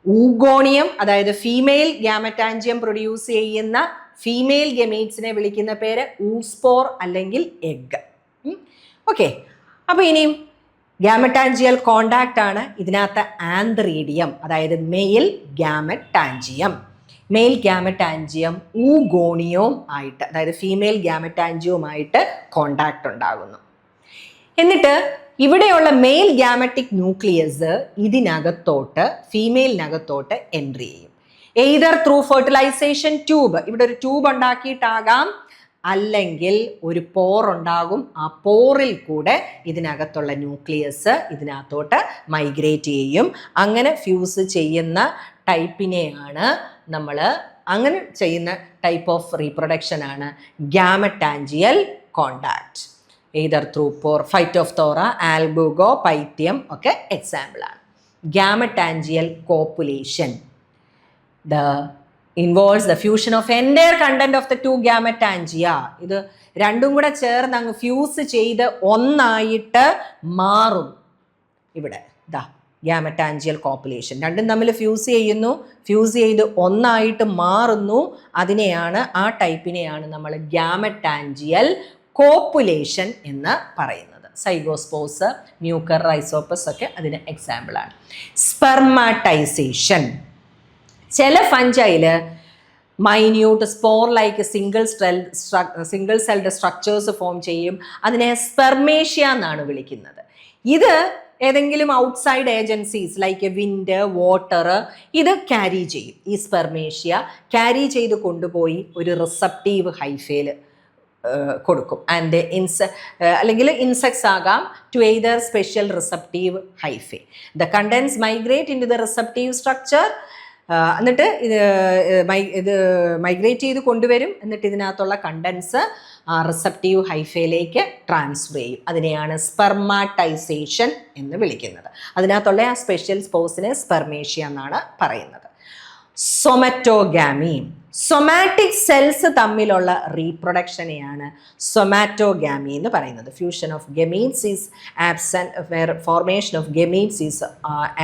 ഊഗോണിയം, അതായത് ഫീമെയിൽ ഗ്യാമറ്റാൻജിയം പ്രൊഡ്യൂസ് ചെയ്യുന്ന ഫീമെയിൽ ഗമീറ്റ്സിനെ വിളിക്കുന്ന പേര് ഊസ്പോർ അല്ലെങ്കിൽ എഗ്. ഓക്കെ, അപ്പോൾ ഇനിയും ഗ്യാമറ്റാൻജിയൽ കോണ്ടാക്ട് ആണ്. ഇതിനകത്ത് ആന്ത്രീഡിയം, അതായത് മെയിൽ ഗ്യാമറ്റാൻജിയം, മെയിൽ ഗ്യാമറ്റാൻജിയം ഊഗോണിയവും ആയിട്ട്, അതായത് ഫീമെയിൽ ഗ്യാമറ്റാൻജിയവുമായിട്ട് കോണ്ടാക്ട് ഉണ്ടാകുന്നു. എന്നിട്ട് ഇവിടെയുള്ള മെയിൽ ഗ്യാമറ്റിക് ന്യൂക്ലിയസ് ഇതിനകത്തോട്ട്, ഫീമെയിലിനകത്തോട്ട് എൻട്രി ചെയ്യും. എയ്തർ ത്രൂ ഫെർട്ടിലൈസേഷൻ ട്യൂബ്, ഇവിടെ ഒരു ട്യൂബ് ഉണ്ടാക്കിയിട്ടാകാം, അല്ലെങ്കിൽ ഒരു പോർ ഉണ്ടാകും, ആ പോറിൽ കൂടെ ഇതിനകത്തുള്ള ന്യൂക്ലിയസ് ഇതിനകത്തോട്ട് മൈഗ്രേറ്റ് ചെയ്യും. അങ്ങനെ ഫ്യൂസ് ചെയ്യുന്ന ടൈപ്പിനെയാണ് നമ്മൾ, അങ്ങനെ ചെയ്യുന്ന ടൈപ്പ് ഓഫ് റീപ്രൊഡക്ഷനാണ് gametangial contact. Either through pore, Phytophthora, Albugo, Pythium ഒക്കെ എക്സാമ്പിളാണ്. Gametangial copulation involves the fusion of entire content of the two gametangia. ഇത് രണ്ടും കൂടെ ചേർന്ന് അങ്ങ് ഫ്യൂസ് ചെയ്ത് ഒന്നായിട്ട് മാറും. ഇവിടെ ദാ ഗ്യാമറ്റാൻജിയൽ കോപ്പുലേഷൻ, രണ്ടും തമ്മിൽ ഫ്യൂസ് ചെയ്യുന്നു, ഫ്യൂസ് ചെയ്ത് ഒന്നായിട്ട് മാറുന്നു. അതിനെയാണ്, ആ ടൈപ്പിനെയാണ് നമ്മൾ ഗ്യാമറ്റാൻജിയൽ കോപ്പുലേഷൻ എന്ന് പറയുന്നത്. സൈഗോസ്പോസ്, മ്യൂക്കർ, റൈസോപ്പസ് ഒക്കെ അതിന് എക്സാമ്പിളാണ്. സ്പെർമാറ്റൈസേഷൻ, ചില ഫഞ്ചൈല് minute spore like single celled structures form ചെയ്യും. അതിനെ സ്പെർമേഷ്യ എന്നാണ് വിളിക്കുന്നത്. ഇത് ഏതെങ്കിലും outside agencies like wind, water ഇത് ക്യാരി ചെയ്യും. ഈ സ്പെർമേഷ്യ ക്യാരി ചെയ്ത് കൊണ്ടുപോയി ഒരു റിസപ്റ്റീവ് ഹൈഫയിൽ കൊടുക്കും. ആൻഡ് അല്ലെങ്കിൽ ഇൻസെക്ട്സ് ആകാം, to either special receptive hyphae. The contents migrate into the receptive structure. എന്നിട്ട് ഇത് മൈഗ്രേറ്റ് ചെയ്ത് കൊണ്ടുവരും. എന്നിട്ട് ഇതിനകത്തുള്ള കണ്ടൻസ് റിസപ്റ്റീവ് ഹൈഫയിലേക്ക് ട്രാൻസ്ഫർ ചെയ്യും. അതിനെയാണ് സ്പെർമാറ്റൈസേഷൻ എന്ന് വിളിക്കുന്നത്. അതിനകത്തുള്ള ആ സ്പെഷ്യൽ സ്പോസിനെ സ്പെർമേഷ്യ എന്നാണ് പറയുന്നത്. സൊമാറ്റോഗാമി, സൊമാറ്റിക് സെൽസ് തമ്മിലുള്ള റീപ്രൊഡക്ഷനെയാണ് സൊമാറ്റോഗാമി എന്ന് പറയുന്നത്. Fusion of gametes is absent, formation of gametes is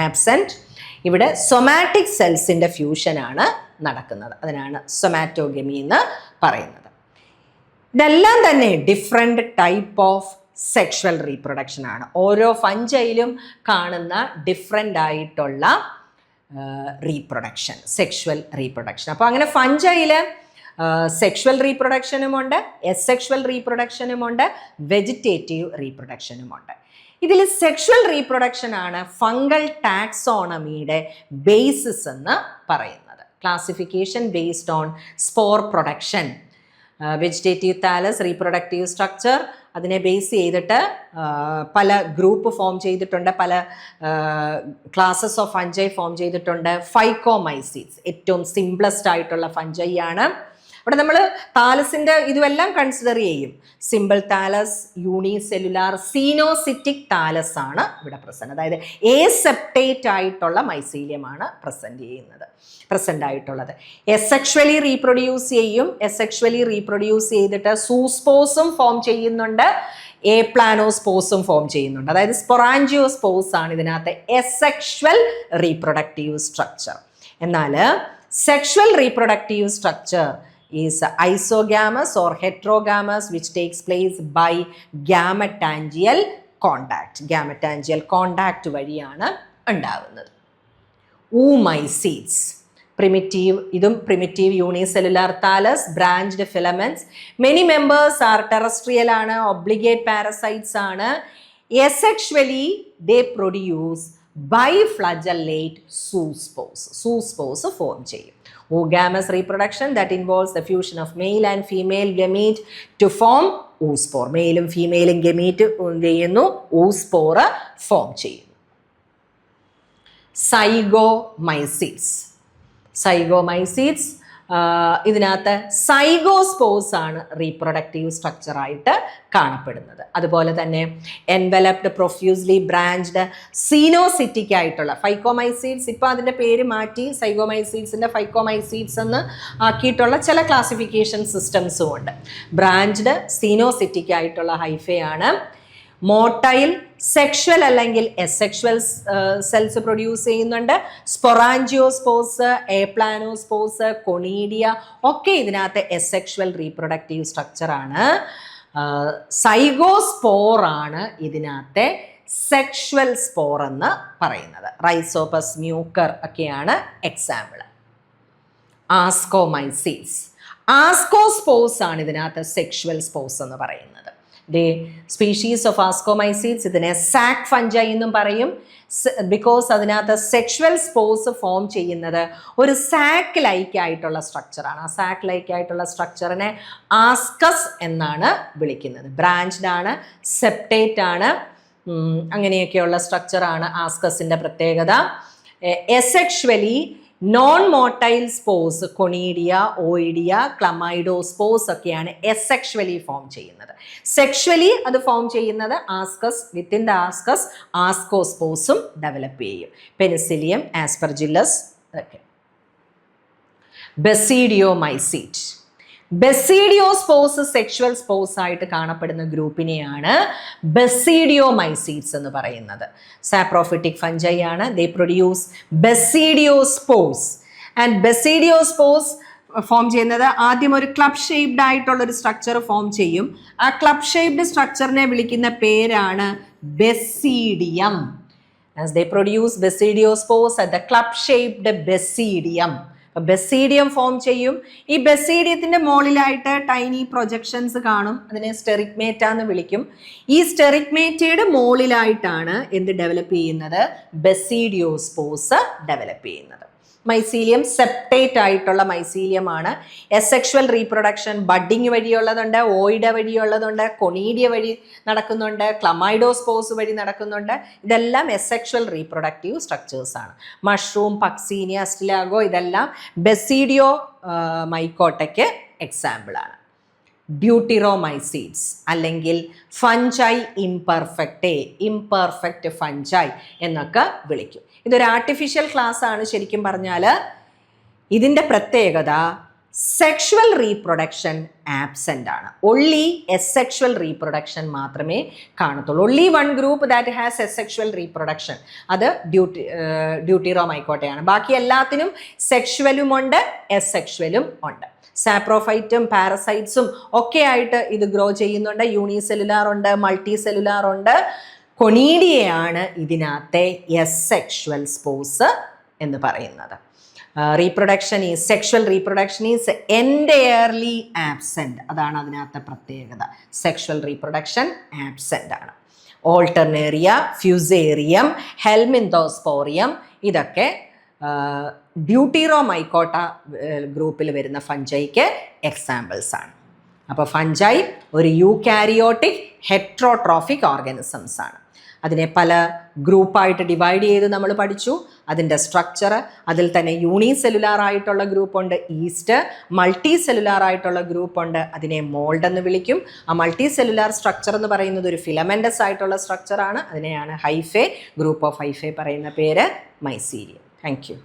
absent. ഇവിടെ സൊമാറ്റിക് സെൽസിൻ്റെ ഫ്യൂഷനാണ് നടക്കുന്നത്. അതിനാണ് സൊമാറ്റോഗമി എന്ന് പറയുന്നത്. ഇതെല്ലാം തന്നെ different type of sexual reproduction ആണ്. ഓരോ ഫഞ്ചയിലും കാണുന്ന ഡിഫറെൻ്റ് ആയിട്ടുള്ള റീപ്രൊഡക്ഷൻ, സെക്ഷുവൽ റീപ്രൊഡക്ഷൻ. അപ്പോൾ അങ്ങനെ ഫഞ്ചയിൽ സെക്ഷുവൽ റീപ്രൊഡക്ഷനുമുണ്ട്, എസെക്ഷുവൽ റീപ്രൊഡക്ഷനുമുണ്ട്, വെജിറ്റേറ്റീവ് റീപ്രൊഡക്ഷനുമുണ്ട്. ഇതിൽ സെക്ഷുവൽ റീപ്രൊഡക്ഷൻ ആണ് ഫംഗൽ ടാക്സോണമിയുടെ ബേസിസ് എന്ന് പറയുന്നത്. Classification based on spore production. Vegetative thallus, reproductive structure, അതിനെ ബേസ് ചെയ്തിട്ട് പല ഗ്രൂപ്പ് ഫോം ചെയ്തിട്ടുണ്ട്, പല ക്ലാസസ് ഓഫ് ഫഞ്ചൈ ഫോം ചെയ്തിട്ടുണ്ട്. ഫൈക്കോമൈസീറ്റ്സ് ഏറ്റവും സിംപ്ലസ്റ്റ് ആയിട്ടുള്ള ഫഞ്ചൈ ആണ്. അവിടെ നമ്മൾ താലസിൻ്റെ ഇതുമെല്ലാം കൺസിഡർ ചെയ്യും. സിമ്പിൾ താലസ്, യൂണിസെല്ലുലാർ, സീനോസിറ്റിക് താലസ് ആണ് ഇവിടെ പ്രസന്റ്. അതായത് എസെപ്റ്റേറ്റ് ആയിട്ടുള്ള മൈസീലിയമാണ് പ്രസന്റ് ആയിട്ടുള്ളത്. എസെക്ഷുവലി റീപ്രൊഡ്യൂസ് ചെയ്യും. എസെക്ഷുവലി റീപ്രൊഡ്യൂസ് ചെയ്തിട്ട് സൂസ്പോസും ഫോം ചെയ്യുന്നുണ്ട്, എ പ്ലാനോസ്പോസും ഫോം ചെയ്യുന്നുണ്ട്. അതായത് സ്പൊറാഞ്ചിയോസ്പോസ് ആണ് ഇതിനകത്ത് എസെക്ഷുവൽ റീപ്രൊഡക്റ്റീവ് സ്ട്രക്ചർ. എന്നാൽ sexual reproductive structure is isogamous or heterogamous, which takes place by gametangial contact. Gametangial contact വഴിയാണ് ഉണ്ടാകുന്നത്. oomacetes, primitive unicellular thallus, branched filaments. Many members are terrestrial ആണ്, obligate parasites ആണ്. Asexually they produce biflagellate zoospores form ചെയ്യും. Oogamous reproduction that involves the fusion of male and female gamete to form oospore. മെയിലും ഫീമെയിലും gamete ചെയ്യുന്നു, oospore form ചെയ്യുന്നു. സൈഗോമൈസീഡ്സ് ഇതിനകത്ത് സൈഗോസ്പോർസ് ആണ് reproductive സ്ട്രക്ചറായിട്ട് കാണപ്പെടുന്നത്. അതുപോലെ തന്നെ എൻവലപ്ഡ് പ്രൊഫ്യൂസ്ലി ബ്രാഞ്ച്ഡ് സീനോസിറ്റിക് ആയിട്ടുള്ള ഫൈക്കോമൈസീഡ്സ്, ഇപ്പോൾ അതിൻ്റെ പേര് മാറ്റി സൈഗോമൈസീഡ്സിൻ്റെ ഫൈക്കോമൈസീഡ്സ് എന്ന് ആക്കിയിട്ടുള്ള ചില ക്ലാസിഫിക്കേഷൻ സിസ്റ്റംസും ഉണ്ട്. ബ്രാഞ്ച്ഡ് സീനോസിറ്റിക് ആയിട്ടുള്ള ഹൈഫയാണ്. മോട്ടൈൽ സെക്ഷൽ അല്ലെങ്കിൽ എസെക്ഷൽ സെൽസ് പ്രൊഡ്യൂസ് ചെയ്യുന്നുണ്ട്. സ്പൊറാഞ്ചിയോസ്പോർസ്, എപ്ലാനോസ്പോർസ്, കൊണീഡിയ ഒക്കെ ഇതിനകത്ത് എസെക്ഷൽ റീപ്രൊഡക്റ്റീവ് സ്ട്രക്ചറാണ്. സൈഗോസ്പോറാണ് ഇതിനകത്തെ സെക്ഷൽ സ്പോർ എന്ന് പറയുന്നത്. റൈസോപ്പസ് മ്യൂക്കർ ഒക്കെയാണ് എക്സാമ്പിൾ. ആസ്കോസ്പോർസ് ആണ് ഇതിനകത്ത് സെക്ഷൽ സ്പോർസ് എന്ന് പറയുന്നത്. സ്പീഷീസ് ഓഫ് ആസ്കോമൈസീഡ്സ് ഇതിനെ സാക് ഫഞ്ചൈ എന്നും പറയും. ബിക്കോസ് അതിനകത്ത് സെക്ഷൽ സ്പോർസ് ഫോം ചെയ്യുന്നത് ഒരു സാക്ക് ലൈക്ക് ആയിട്ടുള്ള സ്ട്രക്ചറാണ്. ആ സാക്ക് ലൈക്ക് ആയിട്ടുള്ള സ്ട്രക്ചറിനെ ആസ്കസ് എന്നാണ് വിളിക്കുന്നത്. ബ്രാഞ്ച്ഡ് ആണ്, സെപ്റ്റേറ്റ് ആണ്, അങ്ങനെയൊക്കെയുള്ള സ്ട്രക്ചറാണ് ആസ്കസിൻ്റെ പ്രത്യേകത. Asexually non motile spores, conidia, oidia, chlamydospores ഒക്കെയാണ് എസെക്ഷലി ഫോം ചെയ്യുന്നത്. സെക്ഷലി അത് ഫോം ചെയ്യുന്നത് ആസ്കസ്, വിത്തിൻ ദ ആസ്കസ് ആസ്കോസ്പോർസും ഡെവലപ്പ് ചെയ്യും. പെനിസിലിയം, ആസ്പെർജില്ലസ് ഒക്കെ. ബെസീഡിയോസ്പോർസ് സെക്ഷൽ സ്പോർസ് ആയിട്ട് കാണപ്പെടുന്ന ഗ്രൂപ്പിനെയാണ് ബെസീഡിയോമൈസീഡ്സ് എന്ന് പറയുന്നത്. സാപ്രോഫിറ്റിക് ഫഞ്ചൈ ആണ്. They produce basidiospores. And basidiospores form ചെയ്യുന്നത് ആദ്യം ഒരു ക്ലബ് ഷേപ്ഡ് ആയിട്ടുള്ള ഒരു സ്ട്രക്ചർ ഫോം ചെയ്യും. ആ ക്ലബ് ഷേപ്ഡ് സ്ട്രക്ചറിനെ വിളിക്കുന്ന പേരാണ് ബെസീഡിയം. As they produce basidiiospores at the club shaped basidium. ബെസീഡിയം form ചെയ്യും. ഈ ബെസീഡിയത്തിൻ്റെ മുകളിലായിട്ട് ടൈനി പ്രൊജക്ഷൻസ് കാണും. അതിനെ സ്റ്റെറിക്മേറ്റ എന്ന് വിളിക്കും. ഈ സ്റ്റെറിക്മേറ്റയുടെ മുകളിലായിട്ടാണ് എന്ത് ഡെവലപ്പ് ചെയ്യുന്നത്? ബെസീഡിയോസ്പോർസ് ഡെവലപ്പ് ചെയ്യുന്നത്. മൈസീലിയം സെപ്റ്റേറ്റ് ആയിട്ടുള്ള മൈസീലിയമാണ്. എസെക്ഷൽ റീപ്രൊഡക്ഷൻ ബഡിങ് വഴിയുള്ളതുണ്ട്, ഓയിഡ വഴിയുള്ളതുണ്ട്, കൊണീഡിയ വഴി നടക്കുന്നുണ്ട്, ക്ലമൈഡോസ്പോർസ് വഴി നടക്കുന്നുണ്ട്. ഇതെല്ലാം എസെക്ഷൽ റീപ്രൊഡക്റ്റീവ് സ്ട്രക്ചേഴ്സ് ആണ്. മഷ്റൂം, പക്സീനിയ, അസ്റ്റിലാഗോ ഇതെല്ലാം ബെസീഡിയോ മൈക്കോട്ടയ്ക്ക് എക്സാമ്പിളാണ്. ഡ്യൂട്ടിറോമൈസീഡ്സ് അല്ലെങ്കിൽ ഫഞ്ചൈ ഇംപെർഫെക്റ്റ് ഫഞ്ചൈ എന്നൊക്കെ വിളിക്കും. ഇതൊരു ആർട്ടിഫിഷ്യൽ ക്ലാസ് ആണ്. ശരിക്കും പറഞ്ഞാൽ ഇതിൻ്റെ പ്രത്യേകത സെക്ഷൽ റീപ്രൊഡക്ഷൻ ആബ്സെൻ്റ് ആണ്. ഒൺലി എസെക്ഷൽ റീപ്രൊഡക്ഷൻ മാത്രമേ കാണത്തുള്ളൂ. Only one group that has asexual reproduction, അത് ഡ്യൂട്ടിറോമൈക്കോട്ടയാണ്. ബാക്കി എല്ലാത്തിനും സെക്ഷലുമുണ്ട്, എസെക്ഷലും ഉണ്ട്. സാപ്രോഫൈറ്റും പാരസൈറ്റ്സും ഒക്കെ ആയിട്ട് ഇത് ഗ്രോ ചെയ്യുന്നുണ്ട്. യൂണിസെല്ലുലാർ ഉണ്ട്, മൾട്ടി സെല്ലുലാർ ഉണ്ട്. കൊണീഡിയയാണ് ഇതിനകത്തെ എസെക്ഷൽ സ്പോർസ് എന്ന് പറയുന്നത്. Sexual reproduction is entirely absent. അതാണ് അതിനകത്തെ പ്രത്യേകത. സെക്ഷൽ റീപ്രൊഡക്ഷൻ ആബ്സെൻ്റ് ആണ്. ഓൾട്ടർനേറിയ, ഫ്യൂസേറിയം, ഹെൽമിന്തോസ്പോറിയം ഇതൊക്കെ ഡ്യൂട്ടിറോമൈക്കോട്ട ഗ്രൂപ്പിൽ വരുന്ന ഫഞ്ചൈക്ക് എക്സാമ്പിൾസ് ആണ്. അപ്പോൾ ഫഞ്ചൈ ഒരു യൂകാരിയോട്ടിക് ഹെട്രോട്രോഫിക് ഓർഗാനിസംസ് ആണ്. അതിനെ പല ഗ്രൂപ്പായിട്ട് ഡിവൈഡ് ചെയ്ത് നമ്മൾ പഠിച്ചു. അതിൻ്റെ സ്ട്രക്ചർ, അതിൽ തന്നെ യൂണിസെല്ലുലാർ ആയിട്ടുള്ള ഗ്രൂപ്പുണ്ട്, ഈസ്റ്റ്, മൾട്ടി സെല്ലുലാർ ആയിട്ടുള്ള ഗ്രൂപ്പുണ്ട്, അതിനെ മോൾഡ് എന്ന് വിളിക്കും. ആ മൾട്ടി സെല്ലുലാർ സ്ട്രക്ചർ എന്ന് പറയുന്നത് ഒരു ഫിലമെൻറ്റസ് ആയിട്ടുള്ള സ്ട്രക്ചറാണ്. അതിനെയാണ് ഹൈഫേ, ഗ്രൂപ്പ് ഓഫ് ഹൈഫേ പറയുന്ന പേര് മൈസീലിയം. Thank you.